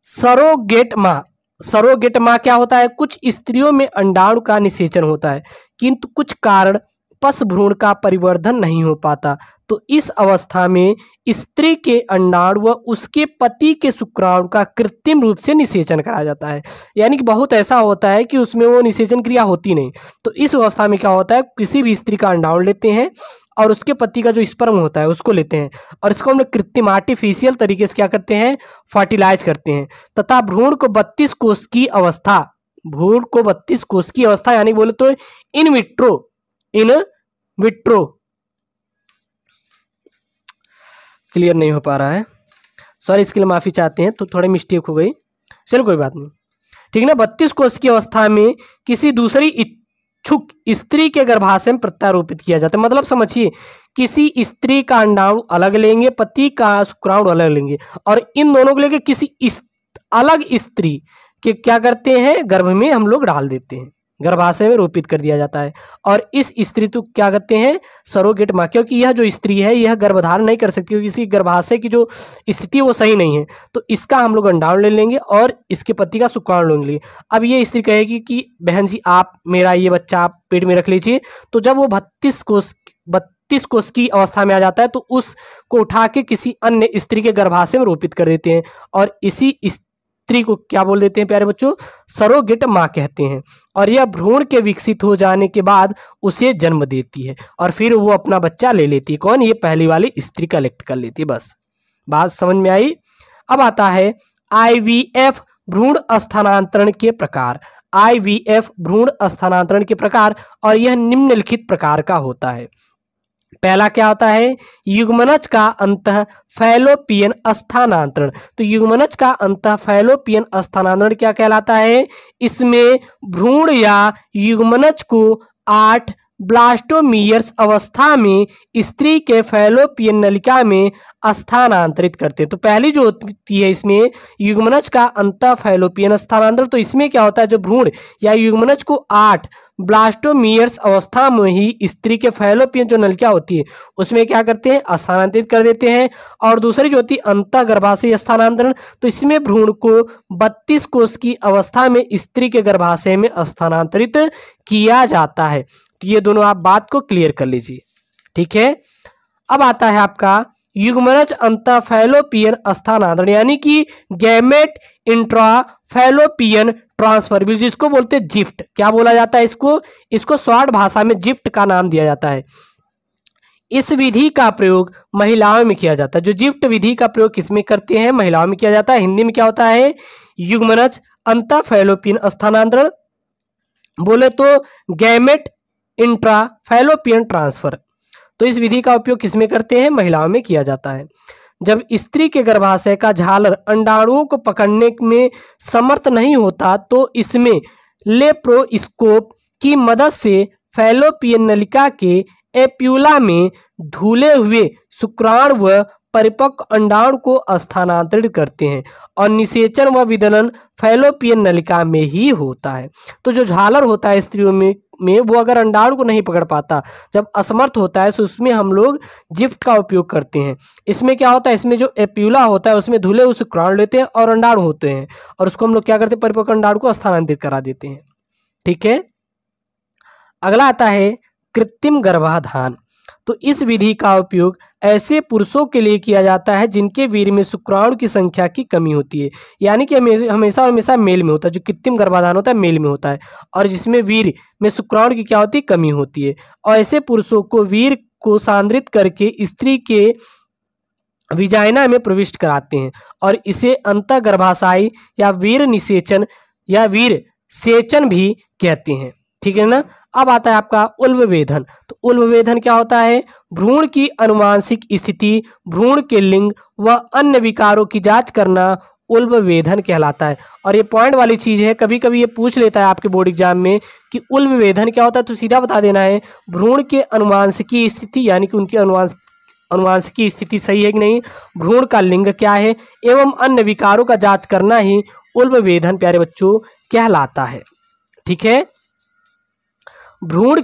Speaker 1: सरोगेट माँ। सरोगेट माँ क्या होता है, कुछ स्त्रियों में अंडाणु का निषेचन होता है किंतु कुछ कारण पश भ्रूण का परिवर्धन नहीं हो पाता, तो इस अवस्था में स्त्री के अंडाणु व उसके पति के शुक्राणु का कृत्रिम रूप से निषेचन कराया जाता है। यानी कि बहुत ऐसा होता है कि उसमें वो निषेचन क्रिया होती नहीं, तो इस अवस्था में क्या होता है, किसी भी स्त्री का अंडाणु लेते हैं और उसके पति का जो स्पर्म होता है उसको लेते हैं और इसको हम लोग कृत्रिम आर्टिफिशियल तरीके से क्या करते हैं, फर्टिलाइज करते हैं, तथा भ्रूण को 32 कोष की अवस्था, भ्रूण को 32 कोष की अवस्था यानी बोले तो इन विट्रो क्लियर नहीं हो पा रहा है, सॉरी, इसके लिए माफी चाहते हैं, तो थोड़ी मिस्टेक हो गई, चलो कोई बात नहीं, ठीक ना। 32 कोष की अवस्था में किसी दूसरी इच्छुक स्त्री के गर्भाशय में प्रत्यारोपित किया जाता है। मतलब समझिए, किसी स्त्री का अंडाणु अलग लेंगे, पति का शुक्राणु अलग लेंगे और इन दोनों को लेके किसी अलग स्त्री के क्या करते हैं, गर्भ में हम लोग डाल देते हैं, गर्भाशय में रोपित कर दिया जाता है। और इस स्त्री को क्या कहते हैं, सरोगेट माँ, क्योंकि यह जो स्त्री है यह गर्भधारण नहीं कर सकती क्योंकि इसकी गर्भाशय की जो स्थिति है वो सही नहीं है, तो इसका हम लोग अंडाणु ले लेंगे और इसके पति का शुक्राणु ले लेंगे। अब ये स्त्री कहेगी कि बहन जी आप मेरा ये बच्चा आप पेट में रख लीजिए, तो जब वो 32 कोष की अवस्था में आ जाता है तो उसको उठा के किसी अन्य स्त्री के गर्भाशय में रोपित कर देते हैं और इसी स्त्री को क्या बोल देते हैं प्यारे बच्चों, सरोगेट माँ कहते हैं। और यह भ्रूण के विकसित हो जाने के बाद उसे जन्म देती है और फिर वो अपना बच्चा ले लेती है। कौन, ये पहली वाली स्त्री कलेक्ट कर लेती है। बस बात समझ में आई। अब आता है IVF भ्रूण स्थानांतरण के प्रकार। IVF भ्रूण स्थानांतरण के प्रकार, और यह निम्नलिखित प्रकार का होता है। पहला क्या होता है, युग्मनज का अंतः फैलोपियन स्थानांतरण। तो युग्मनज का अंतः फैलोपियन स्थानांतरण क्या कहलाता है, इसमें भ्रूण या युग्मनज को 8 ब्लास्टोमियर्स अवस्था में स्त्री के फैलोपियन नलिका में स्थानांतरित करते हैं। तो पहली जो होती है इसमें युग्मनज का अंतः फैलोपियन स्थानांतरण, तो इसमें क्या होता है, जो भ्रूण या युग्मनज को 8 ब्लास्टोमियर्स अवस्था में ही स्त्री के फैलोपियन जो नलिका होती है उसमें क्या करते हैं, स्थानांतरित कर देते हैं। और दूसरी जो होती है अंतः गर्भाशय स्थानांतरण, तो इसमें भ्रूण को 32 कोष की अवस्था में स्त्री के गर्भाशय में स्थानांतरित किया जाता है। तो ये दोनों आप बात को क्लियर कर लीजिए, ठीक है। अब आता है आपका युग्मनज अंतः फैलोपियन स्थानांतरण, यानी कि गैमेट इंट्रा फैलोपियन ट्रांसफर, जिसको बोलते हैं जिफ्ट। क्या बोला जाता है इसको शॉर्ट भाषा में जिफ्ट का नाम दिया जाता है। इस विधि का प्रयोग महिलाओं में किया जाता है। जो जिफ्ट विधि का प्रयोग किसमें करते हैं? महिलाओं में किया जाता है। हिंदी में क्या होता है? युग्मनज अंतः फैलोपियन स्थानांतरण, बोले तो गैमेट इंट्रा फैलोपियन ट्रांसफर। तो इस विधि का उपयोग किसमें करते हैं? महिलाओं में किया जाता है। जब स्त्री के गर्भाशय का झालर अंडाणुओं को पकड़ने में समर्थ नहीं होता तो इसमें लेप्रोस्कोप की मदद से फैलोपियन नलिका के एप्यूला में धुले हुए शुक्राणु व परिपक्व अंडाणु को स्थानांतरित करते हैं और निषेचन व विदलन फैलोपियन नलिका में ही होता है। तो जो झालर होता है स्त्रियों में वो अगर अंडाणु को नहीं पकड़ पाता, जब असमर्थ होता है, तो उसमें हम लोग जिफ्ट का उपयोग करते हैं। इसमें क्या होता है? इसमें जो एप्यूला होता है उसमें धुले हुए शुक्राणु लेते हैं और अंडाणु होते हैं और उसको हम लोग क्या करते हैं? परिपक्व अंडाणु को स्थानांतरित करा देते हैं। ठीक है। अगला आता है कृत्रिम गर्भाधान। तो इस विधि का उपयोग ऐसे पुरुषों के लिए किया जाता है जिनके वीर्य में शुक्राणु की संख्या की कमी होती है, यानी कि हमेशा हमेशा मेल में होता है। जो कृत्रिम गर्भाधान होता है मेल में होता है और जिसमें वीर्य में शुक्राणु की क्या होती है? कमी होती है। और ऐसे पुरुषों को वीर्य को सांद्रित करके स्त्री के विजाइना में प्रविष्ट कराते हैं और इसे अंतः गर्भाशय या वीर्य निषेचन या वीर्य सेचन भी कहते हैं। ठीक है ना। अब आता है आपका उल्बवेधन। तो उल्बवेधन क्या होता है? भ्रूण की अनुवांशिक स्थिति, भ्रूण के लिंग व अन्य विकारों की जांच करना उल्बवेधन कहलाता है। और ये पॉइंट वाली चीज है, कभी कभी ये पूछ लेता है आपके बोर्ड एग्जाम में कि उल्बवेधन क्या होता है, तो सीधा बता देना है भ्रूण के अनुवांशिकी स्थिति, यानी कि उनकी अनुवांशिकी स्थिति सही है कि नहीं, भ्रूण का लिंग क्या है एवं अन्य विकारों का जांच करना ही उल्बवेधन प्यारे बच्चों कहलाता है। ठीक है। भ्रूण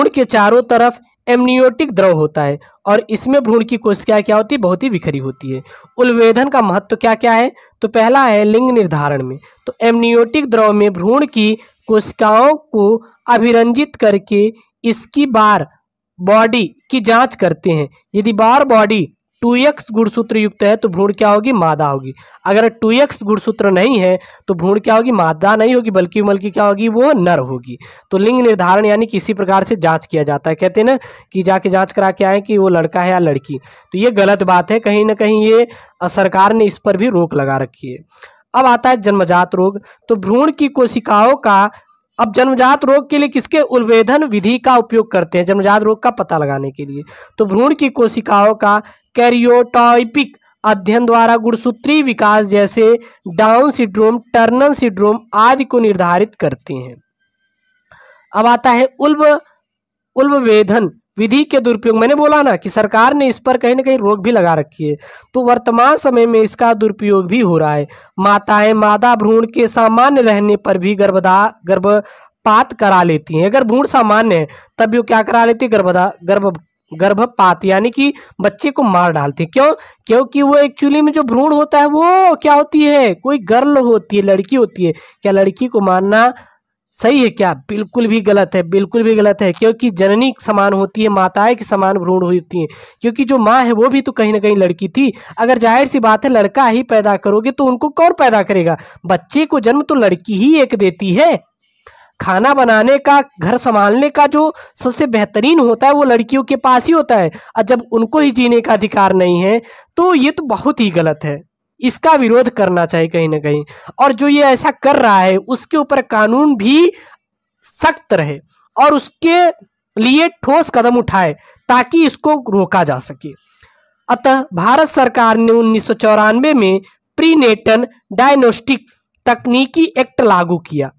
Speaker 1: के चारों तरफ एमनियोटिक द्रव होता है और इसमें भ्रूण की कोशिकाएं क्या होती है? बहुत ही बिखरी होती है। उल्बवेधन का महत्व क्या क्या है? तो पहला है लिंग निर्धारण में। तो एमनियोटिक द्रव में भ्रूण की कोशिकाओं को अभिरंजित करके इसकी बार बॉडी की जांच करते हैं। यदि बार बॉडी 2x गुणसूत्र युक्त है तो भ्रूण क्या होगी? मादा होगी। अगर 2x गुणसूत्र नहीं है तो भ्रूण क्या होगी? मादा नहीं होगी, बल्कि क्या होगी? वो नर होगी। तो लिंग निर्धारण यानी किसी प्रकार से जांच किया जाता है। कहते हैं ना कि जाके जांच करा के आए कि वो लड़का है या लड़की, तो ये गलत बात है। कहीं ना कहीं ये सरकार ने इस पर भी रोक लगा रखी है। अब आता है जन्मजात रोग। तो भ्रूण की कोशिकाओं का, अब जन्मजात रोग के लिए किसके उल्बवेधन विधि का उपयोग करते हैं? जन्मजात रोग का पता लगाने के लिए। तो भ्रूण की कोशिकाओं का कैरियोटाइपिक अध्ययन द्वारा गुणसूत्री विकास जैसे डाउन सिंड्रोम, टर्नर सिंड्रोम आदि को निर्धारित करते हैं। अब आता है उल्बवेधन विधि के दुरुपयोग। मैंने बोला ना कि सरकार ने इस पर कहीं ना कहीं रोक भी लगा रखी है, तो वर्तमान समय में इसका दुरुपयोग भी हो रहा है। माताएं मादा भ्रूण के सामान्य रहने पर भी गर्भपात करा लेती हैं। अगर भ्रूण सामान्य है तब भी वो क्या करा लेती है? गर्भपात, यानी कि बच्चे को मार डालते हैं। क्यों? क्योंकि वो एक्चुअली में जो भ्रूण होता है वो क्या होती है? कोई गर्ल होती है, लड़की होती है। क्या लड़की को मारना सही है क्या? बिल्कुल भी गलत है, बिल्कुल भी गलत है। क्योंकि जननी समान होती है, माताएं की समान भ्रूण होती हैं। क्योंकि जो माँ है वो भी तो कहीं ना कहीं लड़की थी। अगर जाहिर सी बात है लड़का ही पैदा करोगे तो उनको कौन पैदा करेगा? बच्चे को जन्म तो लड़की ही एक देती है। खाना बनाने का, घर संभालने का जो सबसे बेहतरीन होता है वो लड़कियों के पास ही होता है, और जब उनको ही जीने का अधिकार नहीं है तो ये तो बहुत ही गलत है। इसका विरोध करना चाहिए कहीं ना कहीं, और जो ये ऐसा कर रहा है उसके ऊपर कानून भी सख्त रहे और उसके लिए ठोस कदम उठाए ताकि इसको रोका जा सके। अतः भारत सरकार ने 1994 में प्रीनेटल डायग्नोस्टिक तकनीकी एक्ट लागू किया।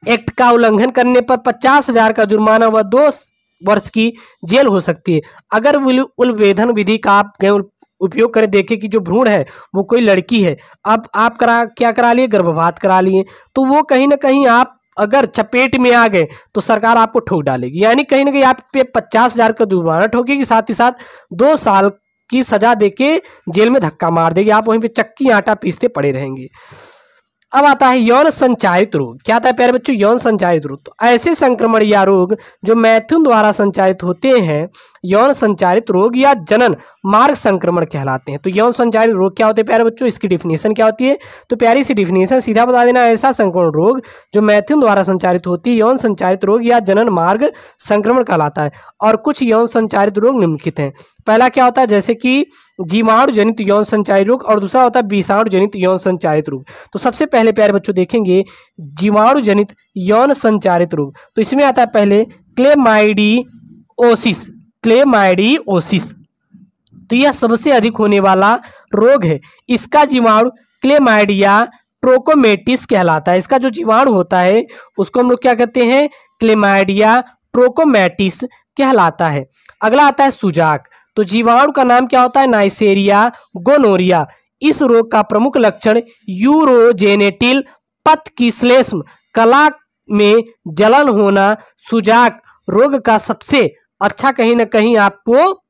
Speaker 1: एक्ट का उल्लंघन करने पर 50,000 का जुर्माना व 2 वर्ष की जेल हो सकती है। अगर उल्बवेधन विधि का आप उपयोग करें, देखें कि जो भ्रूण है वो कोई लड़की है, अब आप क्या करा लिए? गर्भपात करा लिए, तो वो कहीं ना कहीं आप अगर चपेट में आ गए तो सरकार आपको ठोक डालेगी। यानी कहीं ना कहीं आप पे 50,000 का जुर्माना ठोकेगी, साथ ही साथ 2 साल की सजा देके जेल में धक्का मार देगी। आप वहीं पे चक्की आटा पीसते पड़े रहेंगे। अब आता है यौन संचारित रोग। क्या आता है प्यारे बच्चों? यौन संचारित रोग। तो ऐसे संक्रमण या रोग जो मैथुन द्वारा संचारित होते हैं यौन संचारित रोग या जनन मार्ग संक्रमण कहलाते हैं। तो यौन संचारित रोग क्या होते हैं प्यारे बच्चों? इसकी डिफिनेशन क्या होती है? तो प्यारी सी डिफिनेशन सीधा बता देना, ऐसा संक्रमण रोग जो मैथुन द्वारा संचारित होती है यौन संचारित रोग या जनन मार्ग संक्रमण कहलाता है। और कुछ यौन संचारित रोग निम्नलिखित हैं। पहला क्या होता है? जैसे कि जीवाणु जनित यौन संचारित रोग, और दूसरा होता है विषाणु जनित यौन संचारित रोग। तो सबसे पहले प्यारे बच्चों देखेंगे जीवाणु जनित यौन संचारित रोग। तो इसमें आता है पहले क्लेमाइडियोसिस। क्लेमाइडियोसिस तो यह सबसे अधिक होने वाला रोग है। इसका जीवाणु क्लेमाइडिया ट्रोकोमेटिस कहलाता है। इसका जो जीवाणु होता है उसको हम लोग क्या कहते हैं? क्लेमाइडिया ट्रोकोमेटिस कहलाता है। अगला आता है सुजाक। तो जीवाणु का नाम क्या होता है? नाइसेरिया गोनोरिया। इस रोग का प्रमुख लक्षण यूरोजेनेटिल पथ की श्लेष्म कला में जलन होना सुजाक रोग का सबसे अच्छा कहीं ना कहीं आपको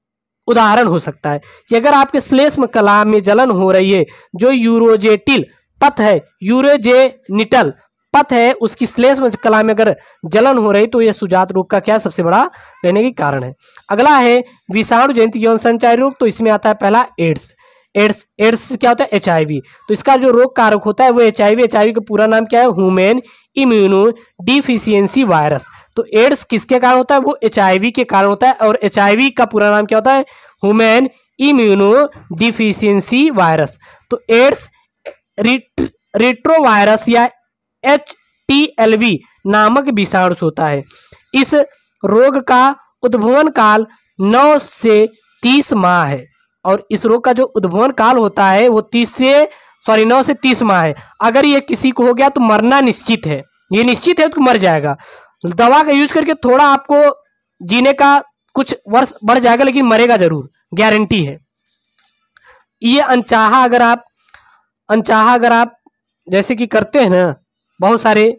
Speaker 1: उदाहरण हो सकता है कि अगर आपके श्लेष्म कला में जलन हो रही है, जो यूरोजेटिल पथ है, यूरोजेनिटल पथ है, उसकी श्लेष्म कला में अगर जलन हो रही तो यह सुजात रोग का क्या सबसे बड़ा रहने के कारण है। अगला है विषाणु जनित यौन संचारी रोग। तो इसमें आता है पहला एड्स। एड्स क्या होता है? HIV। तो इसका जो रोग कारक होता है वो HIV का पूरा नाम क्या है? Human immuno deficiency virus. तो एड्स किसके कारण होता है? वो HIV के कारण होता है, और HIV का पूरा नाम क्या होता है? Human immuno deficiency virus. तो एड्स रेट्रोवायरस या HTLV नामक विषाणु से होता है। इस रोग का उद्भवन काल 9 से 30 माह है, और इस रोग का जो उद्भवन काल होता है वो 9 से 30 माह है। अगर ये किसी को हो गया तो मरना निश्चित है, ये निश्चित है तो मर जाएगा। दवा का यूज करके थोड़ा आपको जीने का कुछ वर्ष बढ़ जाएगा, लेकिन मरेगा जरूर, गारंटी है। ये अनचाहा अगर आप जैसे कि करते हैं ना, बहुत सारे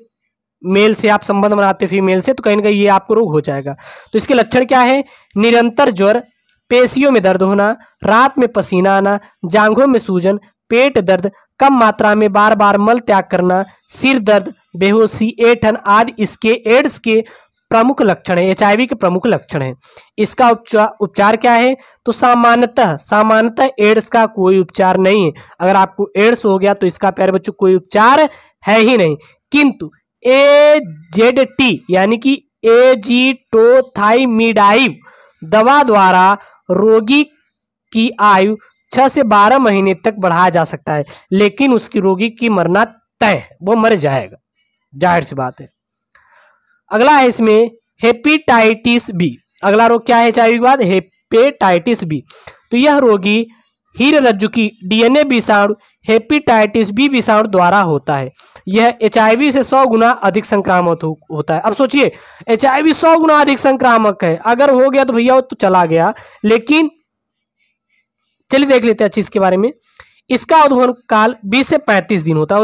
Speaker 1: मेल से आप संबंध बनाते फीमेल से, तो कहीं ना कहीं ये आपको रोग हो जाएगा। तो इसके लक्षण क्या है? निरंतर ज्वर, पेशियों में दर्द होना, रात में पसीना आना, जांघों में सूजन, पेट दर्द, कम मात्रा में बार बार मल त्याग करना, सिर दर्द, बेहोशी, ऐंठन आदि इसके एड्स के प्रमुख लक्षण है, HIV के प्रमुख लक्षण है। इसका उपचार क्या है? तो सामान्यतः एड्स का कोई उपचार नहीं है। अगर आपको एड्स हो गया तो इसका प्यारे बच्चों कोई उपचार है ही नहीं। किंतु AZT यानी कि एजिटोथाइमिडाइव दवा द्वारा रोगी की आयु 6 से 12 महीने तक बढ़ाया जा सकता है, लेकिन उसकी रोगी की मरना तय है, वो मर जाएगा, जाहिर सी बात है। अगला है इसमें हेपेटाइटिस बी। अगला रोग क्या है HIV के बाद? Hepatitis B. तो यह रोगी हीररज्जु की DNA विषाणु हेपेटाइटिस बी विषाणु द्वारा होता है। यह HIV से 100 गुना अधिक संक्रामक होता है। अब सोचिए HIV 100 गुना अधिक संक्रामक है, अगर हो गया तो भैया तो चला गया। लेकिन चलिए देख लेते हैं अच्छी इसके बारे में। इसका उद्भवन काल 20 से 35 दिन होता है।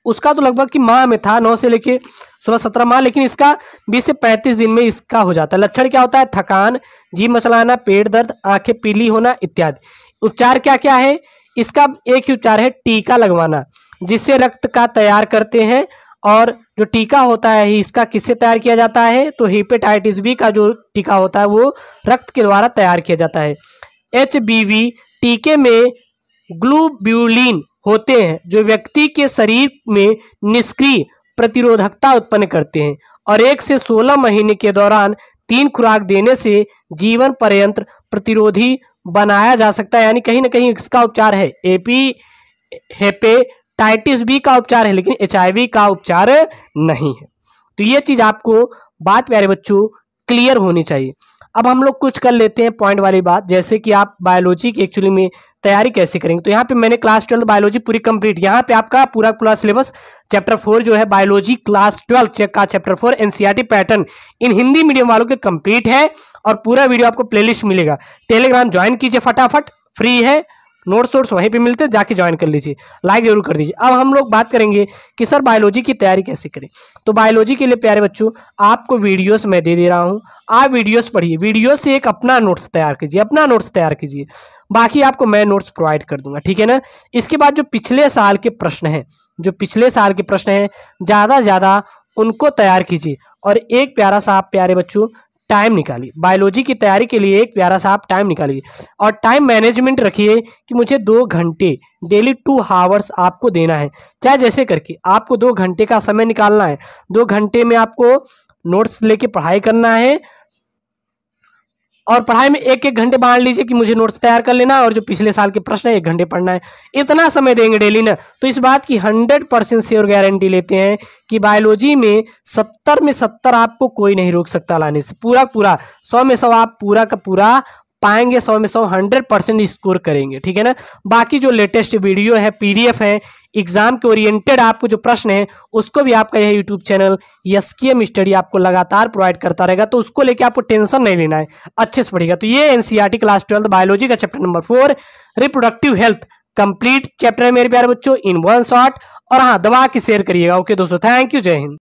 Speaker 1: उसका तो लगभग कि माह में था, 9 से लेके 16-17 माह, लेकिन इसका 20 से 35 दिन में इसका हो जाता है। लक्षण क्या होता है? थकान, जी मचलाना, पेट दर्द, आंखें पीली होना इत्यादि। उपचार क्या क्या है? इसका एक ही उपचार है, टीका लगवाना, जिससे रक्त का तैयार करते हैं। और जो टीका होता है इसका किससे तैयार किया जाता है? तो हेपेटाइटिस बी का जो टीका होता है वो रक्त के द्वारा तैयार किया जाता है। HBV टीके में ग्लोब्यूलिन होते हैं जो व्यक्ति के शरीर में निष्क्रिय प्रतिरोधकता उत्पन्न करते हैं, और 1 से 16 महीने के दौरान 3 खुराक देने से जीवन पर्यंत प्रतिरोधी बनाया जा सकता है। यानी कहीं ना कहीं इसका उपचार है। हेपेटाइटिस बी का उपचार है, लेकिन HIV का उपचार नहीं है। तो ये चीज आपको बात प्यारे बच्चों क्लियर होनी चाहिए। अब हम लोग कुछ कर लेते हैं पॉइंट वाली बात, जैसे कि आप बायोलॉजी की एक्चुअली में तैयारी कैसे करेंगे। तो यहाँ पे मैंने क्लास 12 बायोलॉजी पूरी कंप्लीट, यहाँ पे आपका पूरा सिलेबस चैप्टर 4 जो है बायोलॉजी क्लास 12 का chapter 4 NCERT pattern in Hindi medium वालों के कंप्लीट है, और पूरा वीडियो आपको प्लेलिस्ट मिलेगा। टेलीग्राम ज्वाइन कीजिए फटाफट, फ्री है, नोट्स वोट्स वहीं पे मिलते हैं, जाके ज्वाइन कर लीजिए, लाइक जरूर कर दीजिए। अब हम लोग बात करेंगे कि सर बायोलॉजी की तैयारी कैसे करें। तो बायोलॉजी के लिए प्यारे बच्चों आपको वीडियोस मैं दे रहा हूँ, आप वीडियोस पढ़िए, वीडियो से एक अपना नोट्स तैयार कीजिए, अपना नोट्स तैयार कीजिए, बाकी आपको मैं नोट्स प्रोवाइड कर दूंगा, ठीक है ना। इसके बाद जो पिछले साल के प्रश्न हैं, जो पिछले साल के प्रश्न हैं ज़्यादा से ज़्यादा उनको तैयार कीजिए और एक प्यारा सा आप प्यारे बच्चों टाइम निकालिए बायोलॉजी की तैयारी के लिए, एक प्यारा सा आप टाइम निकालिए और टाइम मैनेजमेंट रखिए कि मुझे 2 घंटे डेली 2 आवर्स आपको देना है, चाहे जैसे करके आपको 2 घंटे का समय निकालना है। 2 घंटे में आपको नोट्स लेके पढ़ाई करना है और पढ़ाई में 1-1 घंटे बांट लीजिए कि मुझे नोट्स तैयार कर लेना है और जो पिछले साल के प्रश्न है 1 घंटे पढ़ना है। इतना समय देंगे डेली ना, तो इस बात की 100% श्योर गारंटी लेते हैं कि बायोलॉजी में 70 में 70 आपको कोई नहीं रोक सकता लाने से। पूरा 100 में 100 आप पूरा का पूरा पाएंगे, 100 में 100 100% स्कोर करेंगे, ठीक है ना। बाकी जो लेटेस्ट वीडियो है, पीडीएफ है, एग्जाम के ओरिएंटेड आपको जो प्रश्न है उसको भी आपका यह यूट्यूब चैनल एसकेएम स्टडी आपको लगातार प्रोवाइड करता रहेगा, तो उसको लेके आपको टेंशन नहीं लेना है, अच्छे से पढ़िएगा। तो ये एनसीईआरटी क्लास 12 बायोलॉजी का chapter number 4 reproductive health complete chapter है मेरे प्यारे बच्चों इन वन शॉट। और हाँ, दबा के शेयर करिएगा। ओके दोस्तों, थैंक यू, जय हिंद।